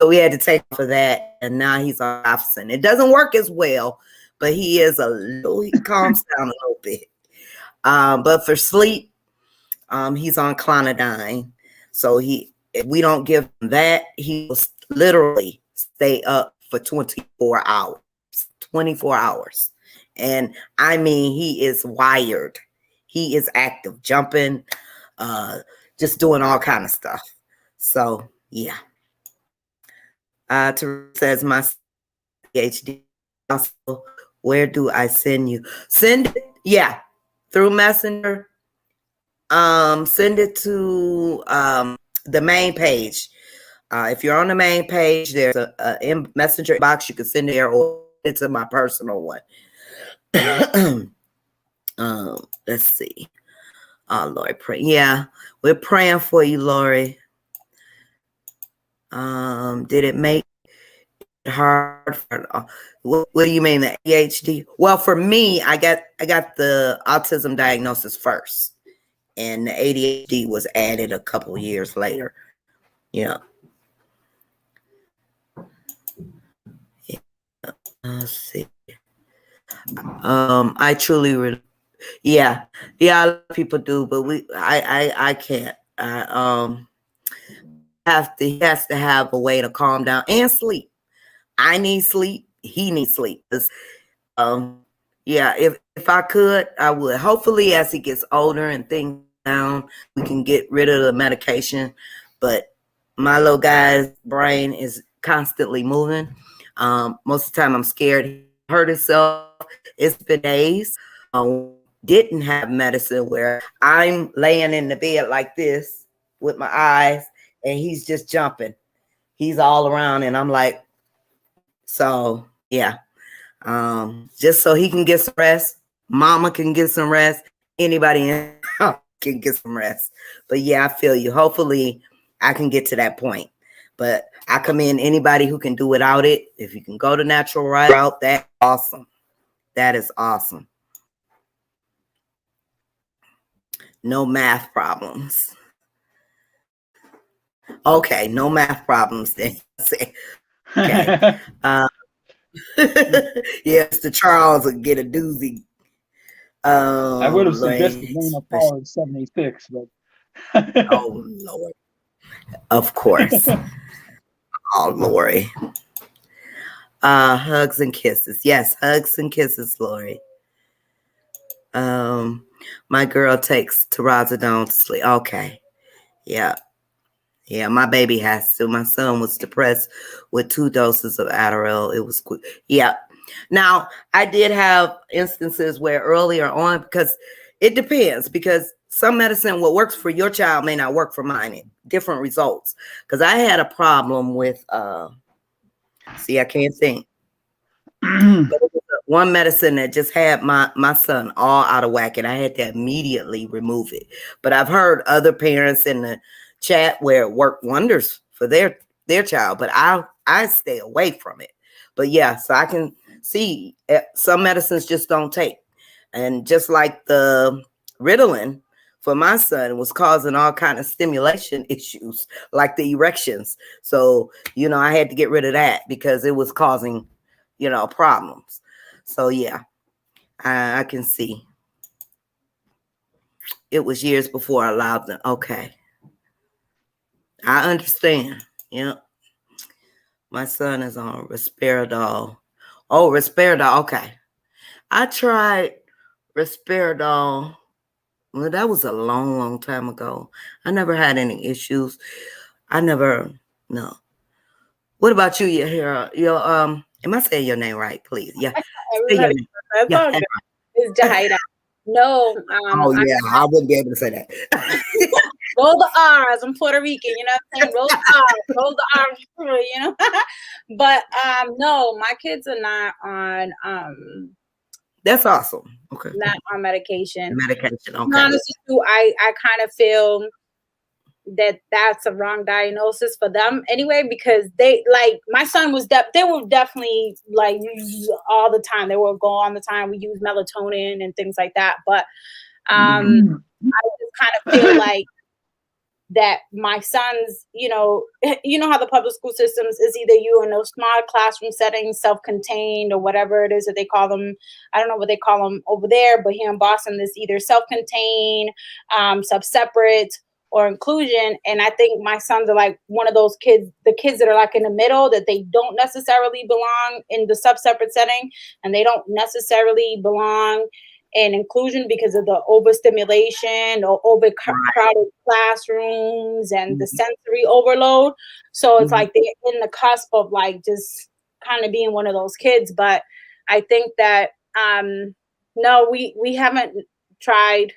So we had to take for that, and now he's on Gofferson. It doesn't work as well, but he calms down a little bit. But for sleep, he's on Clonidine. So if we don't give him that, he will literally stay up for 24 hours. 24 hours. And I mean, he is wired. He is active, jumping, just doing all kind of stuff. So, yeah. Teresa says my PhD. Also, where do I send you? Send it, yeah, through Messenger. Send it to the main page. If you're on the main page, there's a messenger box. You can send it there, or it's to my personal one. Let's see. Oh, Lori, pray. Yeah, we're praying for you, Lori. Did it make it hard for? What do you mean, the ADHD? Well, for me, I got the autism diagnosis first, and the ADHD was added a couple years later. Yeah. Let's see. I truly, yeah, a lot of people do, but I can't. He has to have a way to calm down and sleep. I need sleep. He needs sleep. Yeah, if I could, I would. Hopefully, as he gets older and things down, we can get rid of the medication. But my little guy's brain is constantly moving. Most of the time, I'm scared he hurt himself. It's been days. Didn't have medicine where I'm laying in the bed like this with my eyes, and he's just jumping. He's all around, and I'm like, so yeah. Just so he can get some rest, mama can get some rest, anybody in can get some rest. But yeah, I feel you. Hopefully I can get to that point. But I commend anybody who can do without it. If you can go the natural route, that's awesome. That is awesome. No math problems. Okay, no math problems then. Okay. Yes, the Charles will get a doozy. I would have suggested Luna Power 76, but oh Lord. Of course. Oh Lori. Hugs and kisses. Yes, hugs and kisses, Lori. My girl takes Tirazodone to sleep. Okay. Yeah. Yeah, my baby has to. My son was depressed with 2 doses of Adderall. It was quick. Yeah. Now, I did have instances where earlier on, because it depends, because some medicine, what works for your child may not work for mine. Different results. Because I had a problem with, see, I can't think. One medicine that just had my son all out of whack, and I had to immediately remove it. But I've heard other parents in the chat where it worked wonders for their child, but I stay away from it. But yeah, so I can see some medicines just don't take. And just like the Ritalin for my son was causing all kind of stimulation issues, like the erections. So, I had to get rid of that because it was causing, problems. So yeah, I can see. It was years before I allowed them. Okay. I understand. Yep. My son is on Risperidol. Oh, Risperidol. Okay. I tried Risperidol. Well, that was a long, long time ago. I never had any issues. No. What about you, Yahira? Am I saying your name right, please? Yeah. Everybody, that's yeah. all good. It's Jahida. No. Oh, yeah. I wouldn't be able to say that. Roll the R's. I'm Puerto Rican, you know what I'm saying? Roll the R's, But no, my kids are not on That's awesome. Okay. Not on medication. Medication. Okay. Honestly, I kind of feel that that's a wrong diagnosis for them anyway, because they, like, my son was they were definitely like all the time. They will go on the time. We use melatonin and things like that. But I just kind of feel like that my sons, you know how the public school systems is, either you in those small classroom settings, self-contained, or whatever it is that they call them. I don't know what they call them over there, but here in Boston, it's either self-contained, sub-separate, or inclusion. And I think my sons are like one of those kids, the kids that are like in the middle, that they don't necessarily belong in the sub-separate setting, and they don't necessarily belong and inclusion because of the overstimulation or overcrowded classrooms and the sensory overload. So it's like they're in the cusp of like just kind of being one of those kids. But I think that no, we haven't tried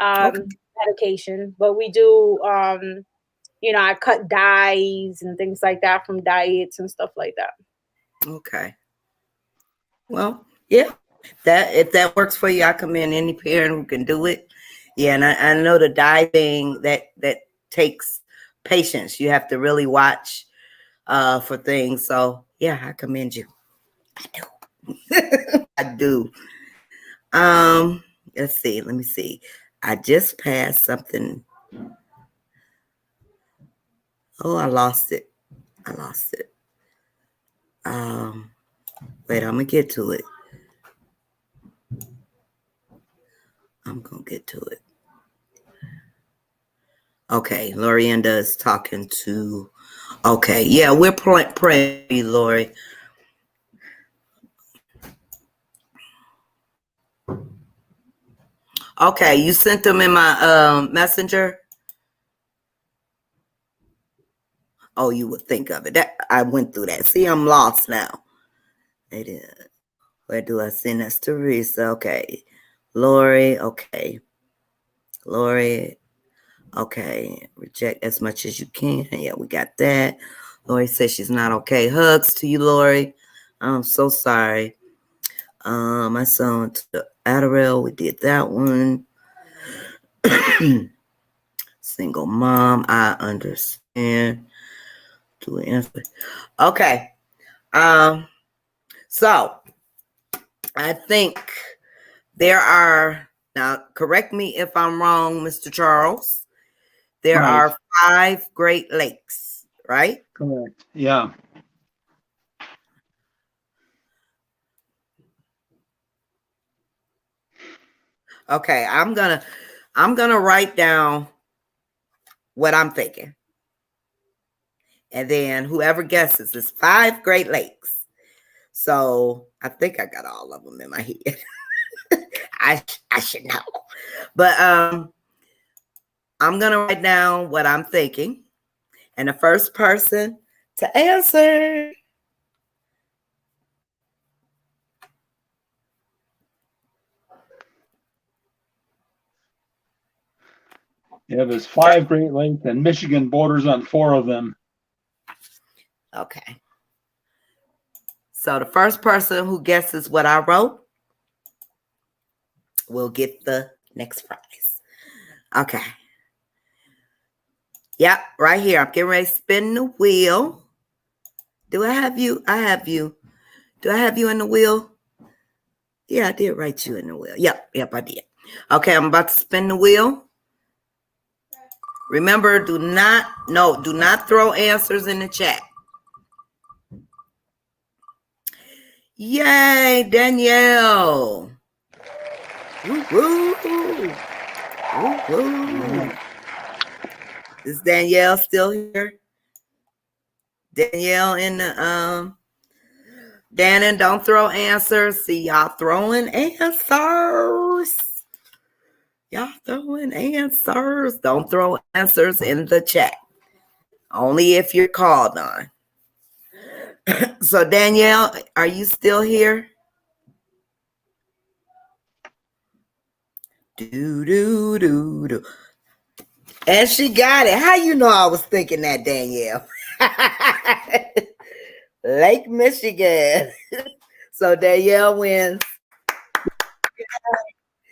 medication, but we do you know, I cut dyes and things like that from diets and stuff like that. Okay. Well, yeah. That if that works for you, I commend any parent who can do it. Yeah, and I know the dye thing that takes patience. You have to really watch for things. So yeah, I commend you. I do. I do. Let's see. Let me see. I just passed something. Oh, I lost it. Wait, I'm gonna get to it. Okay, Lorienda is talking to. Okay, yeah, we're praying, Lori. Okay, you sent them in my messenger. Oh, you would think of it. That I went through that. See, I'm lost now. They did. Where do I send this? Teresa. Okay. Lori. Okay. Lori. Okay. Reject as much as you can. Yeah, we got that. Lori says she's not okay. Hugs to you, Lori. I'm so sorry. My son took the Adderall. We did that one. Single mom. I understand. Do an answer. Okay. So I think there are, now correct me if I'm wrong, Mr. Charles. There are 5 Great Lakes, right? Correct. Yeah. Okay, I'm gonna write down what I'm thinking. And then whoever guesses is 5 Great Lakes. So I think I got all of them in my head. I should know. But I'm gonna write down what I'm thinking. And the first person to answer. Yeah, there's 5 Great Lakes, and Michigan borders on 4 of them. Okay. So the first person who guesses what I wrote will get the next prize. Okay. Yep, right here. I'm getting ready to spin the wheel. Do I have you? I have you. Do I have you in the wheel? Yeah, I did write you in the wheel. Yep, I did. Okay, I'm about to spin the wheel. Remember, do not throw answers in the chat. Yay, Danielle. Woo, woo. Woo, woo. Is Danielle still here? Danielle in the Dannon, don't throw answers. See y'all throwing answers. Y'all throwing answers. Don't throw answers in the chat. Only if you're called on. So Danielle, are you still here? Do. And she got it. How you know I was thinking that, Danielle? Lake Michigan. So Danielle wins.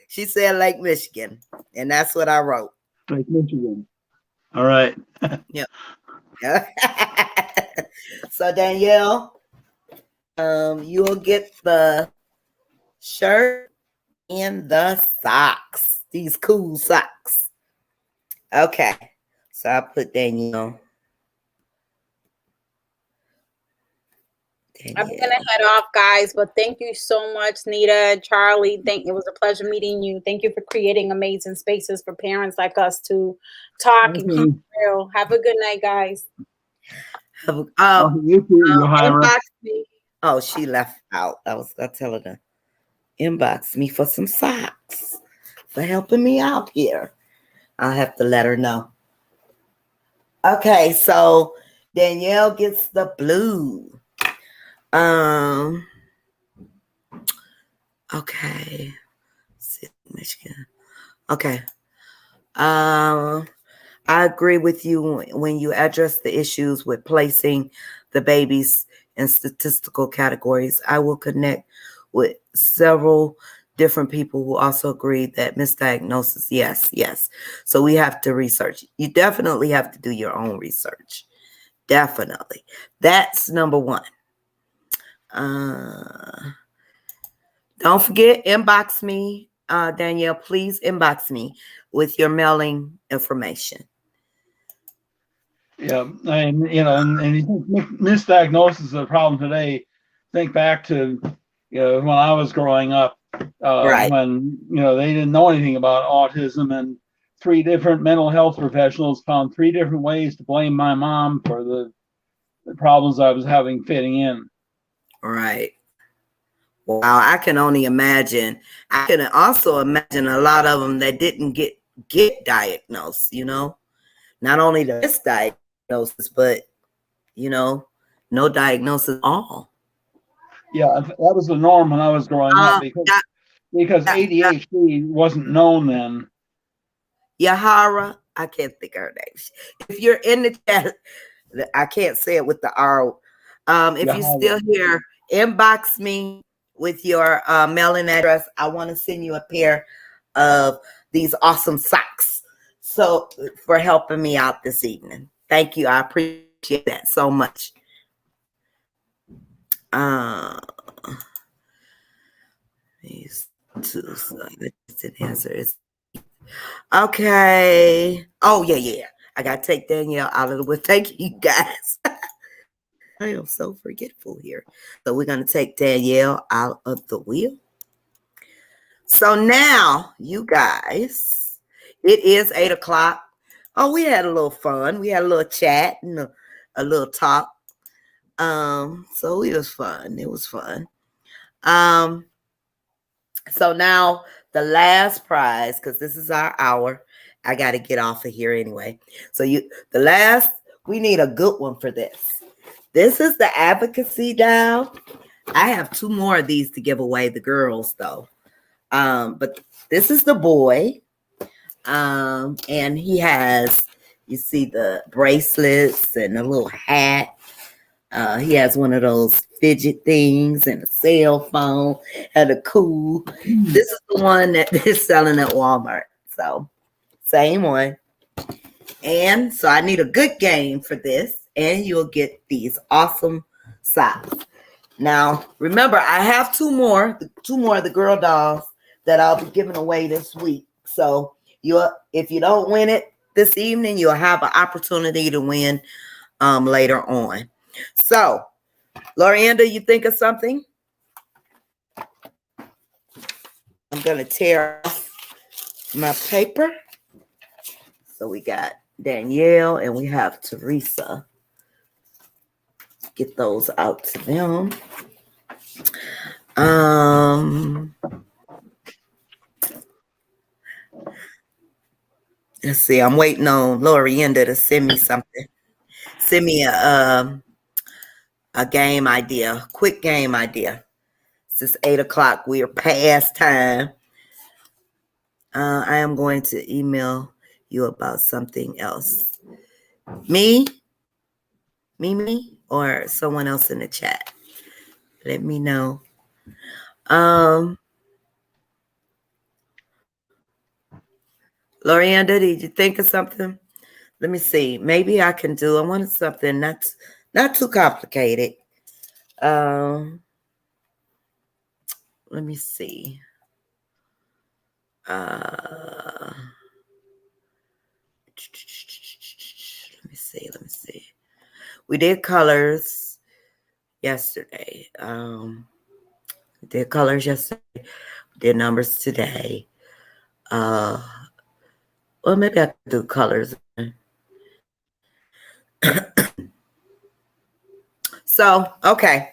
She said Lake Michigan. And that's what I wrote. Lake Michigan. All right. Yep. So Danielle, you'll get the shirt and the socks. These cool socks. Okay. So I put Danielle. I'm gonna head off, guys, but thank you so much, Nita, Charlie. It was a pleasure meeting you. Thank you for creating amazing spaces for parents like us to talk and keep it real. Have a good night, guys. Oh, she left out. I was gonna tell her to inbox me for some socks for helping me out here. I'll have to let her know. Okay, so Danielle gets the blue. Okay. Michigan. Okay. I agree with you when you address the issues with placing the babies in statistical categories. I will connect with several different people who also agree that misdiagnosis, yes. So we have to research. You definitely have to do your own research. Definitely. That's number one. Don't forget, inbox me, Danielle. Please inbox me with your mailing information. Yeah, and you think misdiagnosis is a problem today. Think back to when I was growing up, Right. when they didn't know anything about autism, and 3 different mental health professionals found 3 different ways to blame my mom for the problems I was having fitting in. Right. Wow, I can only imagine. I can also imagine a lot of them that didn't get diagnosed, not only the misdiagnosis, but, no diagnosis at all. Yeah, that was the norm when I was growing up because ADHD wasn't known then. Yahara, I can't think of her name. If you're in the chat, I can't say it with the R. If you're still here, inbox me with your mailing address. I want to send you a pair of these awesome socks. So for helping me out this evening. Thank you. I appreciate that so much. These two answers. Okay. Oh, yeah. I got to take Danielle out of the way. Thank you, guys. I am so forgetful here. So we're going to take Danielle out of the wheel. So now, you guys, it is 8 o'clock. Oh, we had a little fun. We had a little chat and a little talk. So it was fun. It was fun. So now the last prize, because this is our hour. I got to get off of here anyway. So we need a good one for this. This is the advocacy dial. I have 2 more of these to give away, the girls though. But this is the boy. And he has, you see the bracelets and a little hat. He has one of those fidget things and a cell phone and a cool. This is the one that they're selling at Walmart. So same one. And so I need a good game for this. And you'll get these awesome socks. Now, remember, I have 2 more of the girl dolls that I'll be giving away this week. So if you don't win it this evening, you'll have an opportunity to win later on. So, Lorianda, you think of something? I'm going to tear off my paper. So we got Danielle and we have Teresa. Get those out to them. Let's see. I'm waiting on Lorienda to send me something. Send me a game idea, quick game idea. It's 8 o'clock. We are past time. I am going to email you about something else. Me, or someone else in the chat. Let me know. Lorianda, did you think of something? Let me see. Maybe I wanted something not too complicated. Let me see. Let me see. We did colors yesterday. We did colors yesterday. We did numbers today. Well, maybe I could do colors. So, okay.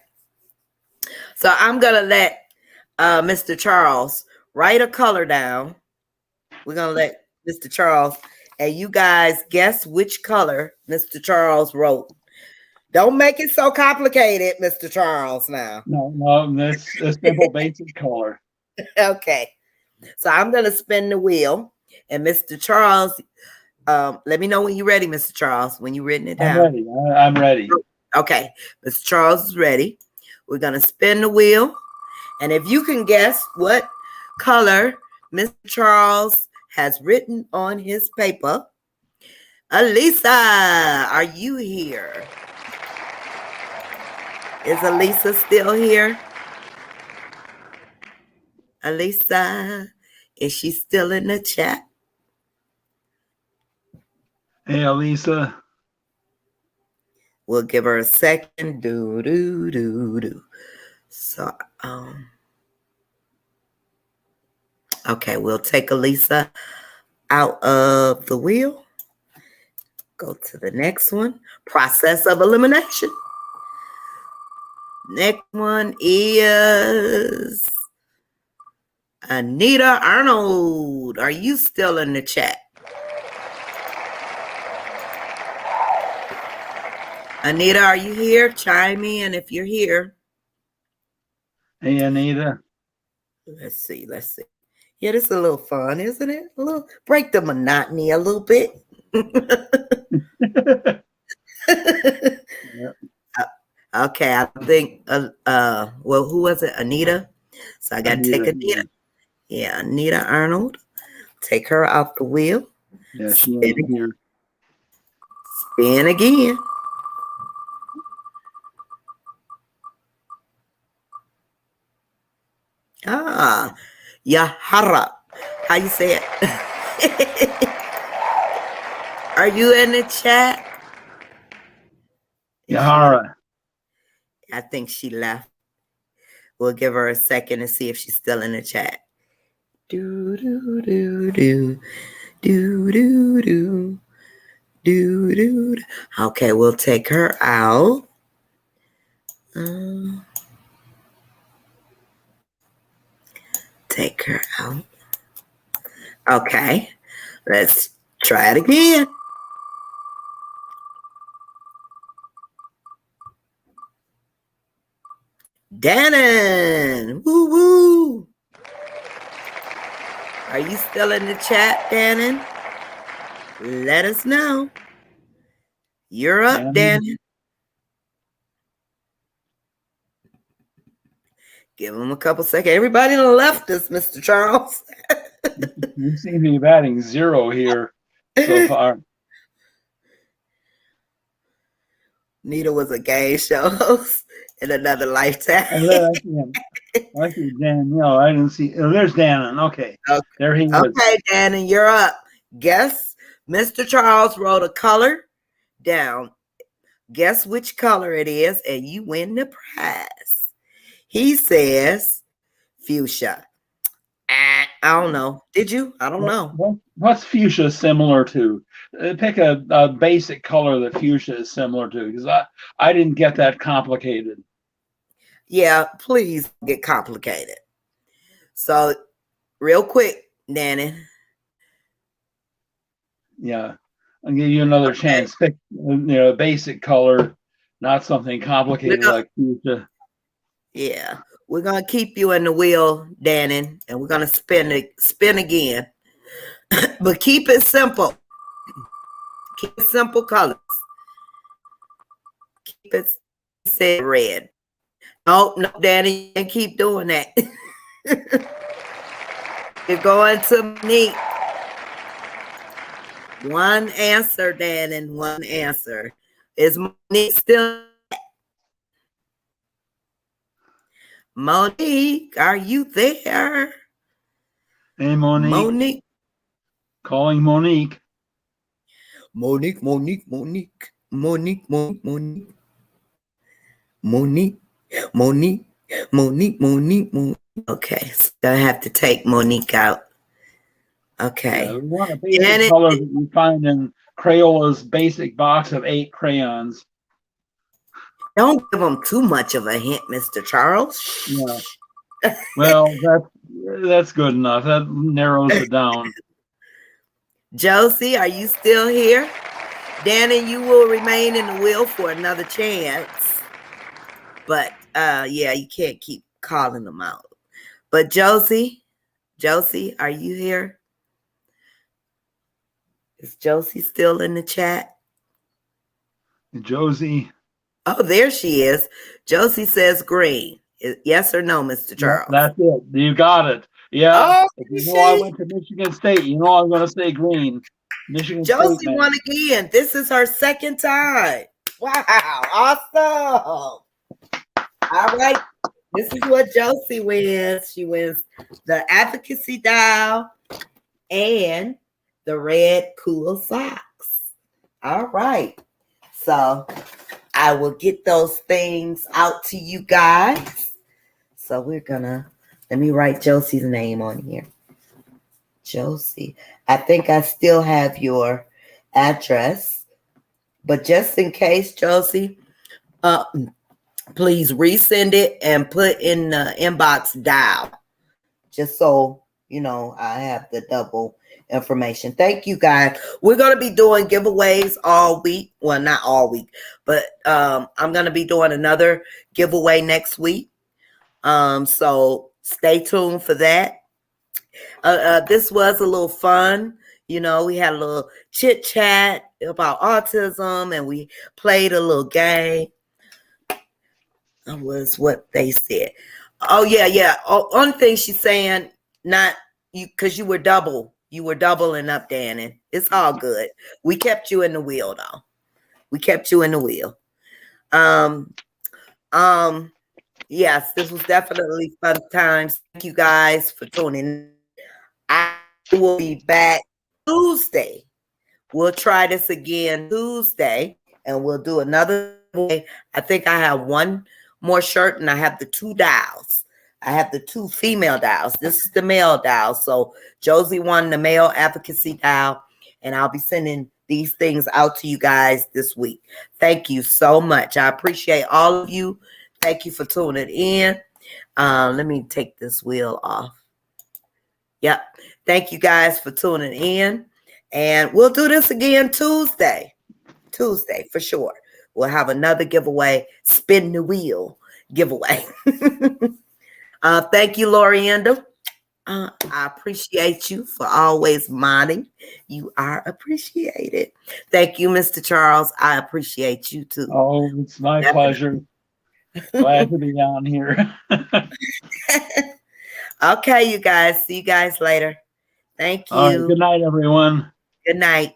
So I'm going to let Mr. Charles, write a color down. We're going to let Mr. Charles, and you guys guess which color Mr. Charles wrote. Don't make it so complicated, Mr. Charles, now. No, that's a simple basic color. Okay. So I'm going to spin the wheel. And Mr. Charles, let me know when you're ready, Mr. Charles, when you've written it down. I'm ready. I'm ready. Okay. Mr. Charles is ready. We're going to spin the wheel. And if you can guess what color Mr. Charles has written on his paper, Elisa, are you here? Is Elisa still here? Elisa, is she still in the chat? Hey, Elisa. We'll give her a second. Do, do, do, do. So, okay, we'll take Elisa out of the wheel. Go to the next one. Process of elimination. Next one is Anita Arnold. Are you still in the chat? Anita, are you here? Chime in if you're here. Hey, Anita. Let's see. Yeah, this is a little fun, isn't it? A little break the monotony a little bit. Yep. Okay, I think well, who was it? Anita. So I gotta take Anita. Yeah, Anita Arnold. Take her off the wheel. Yeah, she ain't here. Spin again. Yahara. How you say it? Are you in the chat? Yahara. I think she left. We'll give her a second to see if she's still in the chat. Do do do do do do do do do. Okay, we'll take her out. Take her out. Okay, let's try it again. Dannon, woo woo. Are you still in the chat, Dannon? Let us know. You're up, Dannon. Give him a couple seconds. Everybody on the left is Mr. Charles. You seem to be batting 0 here so far. Nita was a game show host in another lifetime. I see Danielle. I didn't see. Oh, there's Dannon. Okay. There he is. Okay, Dannon, you're up. Guess Mr. Charles wrote a color down. Guess which color it is, and you win the prize. He says fuchsia. I don't know. Did you? I don't know. What's fuchsia similar to? Pick a basic color that fuchsia is similar to, because I didn't get that complicated. Yeah, please get complicated. So, real quick, Danny. Yeah, I'll give you another chance. Pick a basic color, not something complicated like fuchsia. Yeah, we're gonna keep you in the wheel, Dannon, and we're gonna spin again. But keep it simple. Keep it simple colors. Keep it say red. No, Danny, you can't keep doing that. You're going to Monique. One answer, Dannon, one answer. Is Monique still? Monique, are you there? Hey, Monique. Monique. Calling Monique. Monique. Okay, so I have to take Monique out. Okay. Yeah, we want a basic color that you find in Crayola's basic box of 8 crayons. Don't give them too much of a hint, Mr. Charles. Yeah. Well, that's good enough. That narrows it down. Josie, are you still here? Danny, you will remain in the wheel for another chance. But yeah, you can't keep calling them out. But Josie, are you here? Is Josie still in the chat? Josie. Oh, there she is. Josie says green. Yes or no, Mr. Charles? That's it. You got it. Yeah. Oh, if you know I went to Michigan State, you know I'm going to say green. Michigan Josie State, man. won again. This is her second time. Wow. Awesome. All right. This is what Josie wins. She wins the advocacy dial and the red cool socks. All right. So I will get those things out to you guys. So we're gonna, let me write Josie's name on here. Josie. I think I still have your address, but just in case, Josie, please resend it and put in the inbox dial, just so you know I have the double information. Thank you, guys. We're going to be doing giveaways all week. Well, not all week, but I'm going to be doing another giveaway next week. So stay tuned for that. This was a little fun. You know, we had a little chit chat about autism and we played a little game. That was what they said. Oh, yeah. Oh, one thing she's saying, not you, because you were doubling up, Danny. It's all good. We kept you in the wheel, though. We kept you in the wheel. Yes, this was definitely fun times. Thank you guys for tuning in. I will be back Tuesday. We'll try this again Tuesday, and we'll do another way. I think I have one more shirt, and I have the 2 dials. I have the 2 female dials. This is the male dial. So Josie won the male advocacy dial, and I'll be sending these things out to you guys this week. Thank you so much. I appreciate all of you. Thank you for tuning in. Let me take this wheel off. Yep. Thank you guys for tuning in. And we'll do this again Tuesday. Tuesday for sure. We'll have another giveaway. Spin the wheel giveaway. Thank you, Lorienda. I appreciate you for always modding. You are appreciated. Thank you, Mr. Charles. I appreciate you too. Oh, it's my pleasure. Glad to be on here. Okay, you guys. See you guys later. Thank you. All right, good night, everyone. Good night.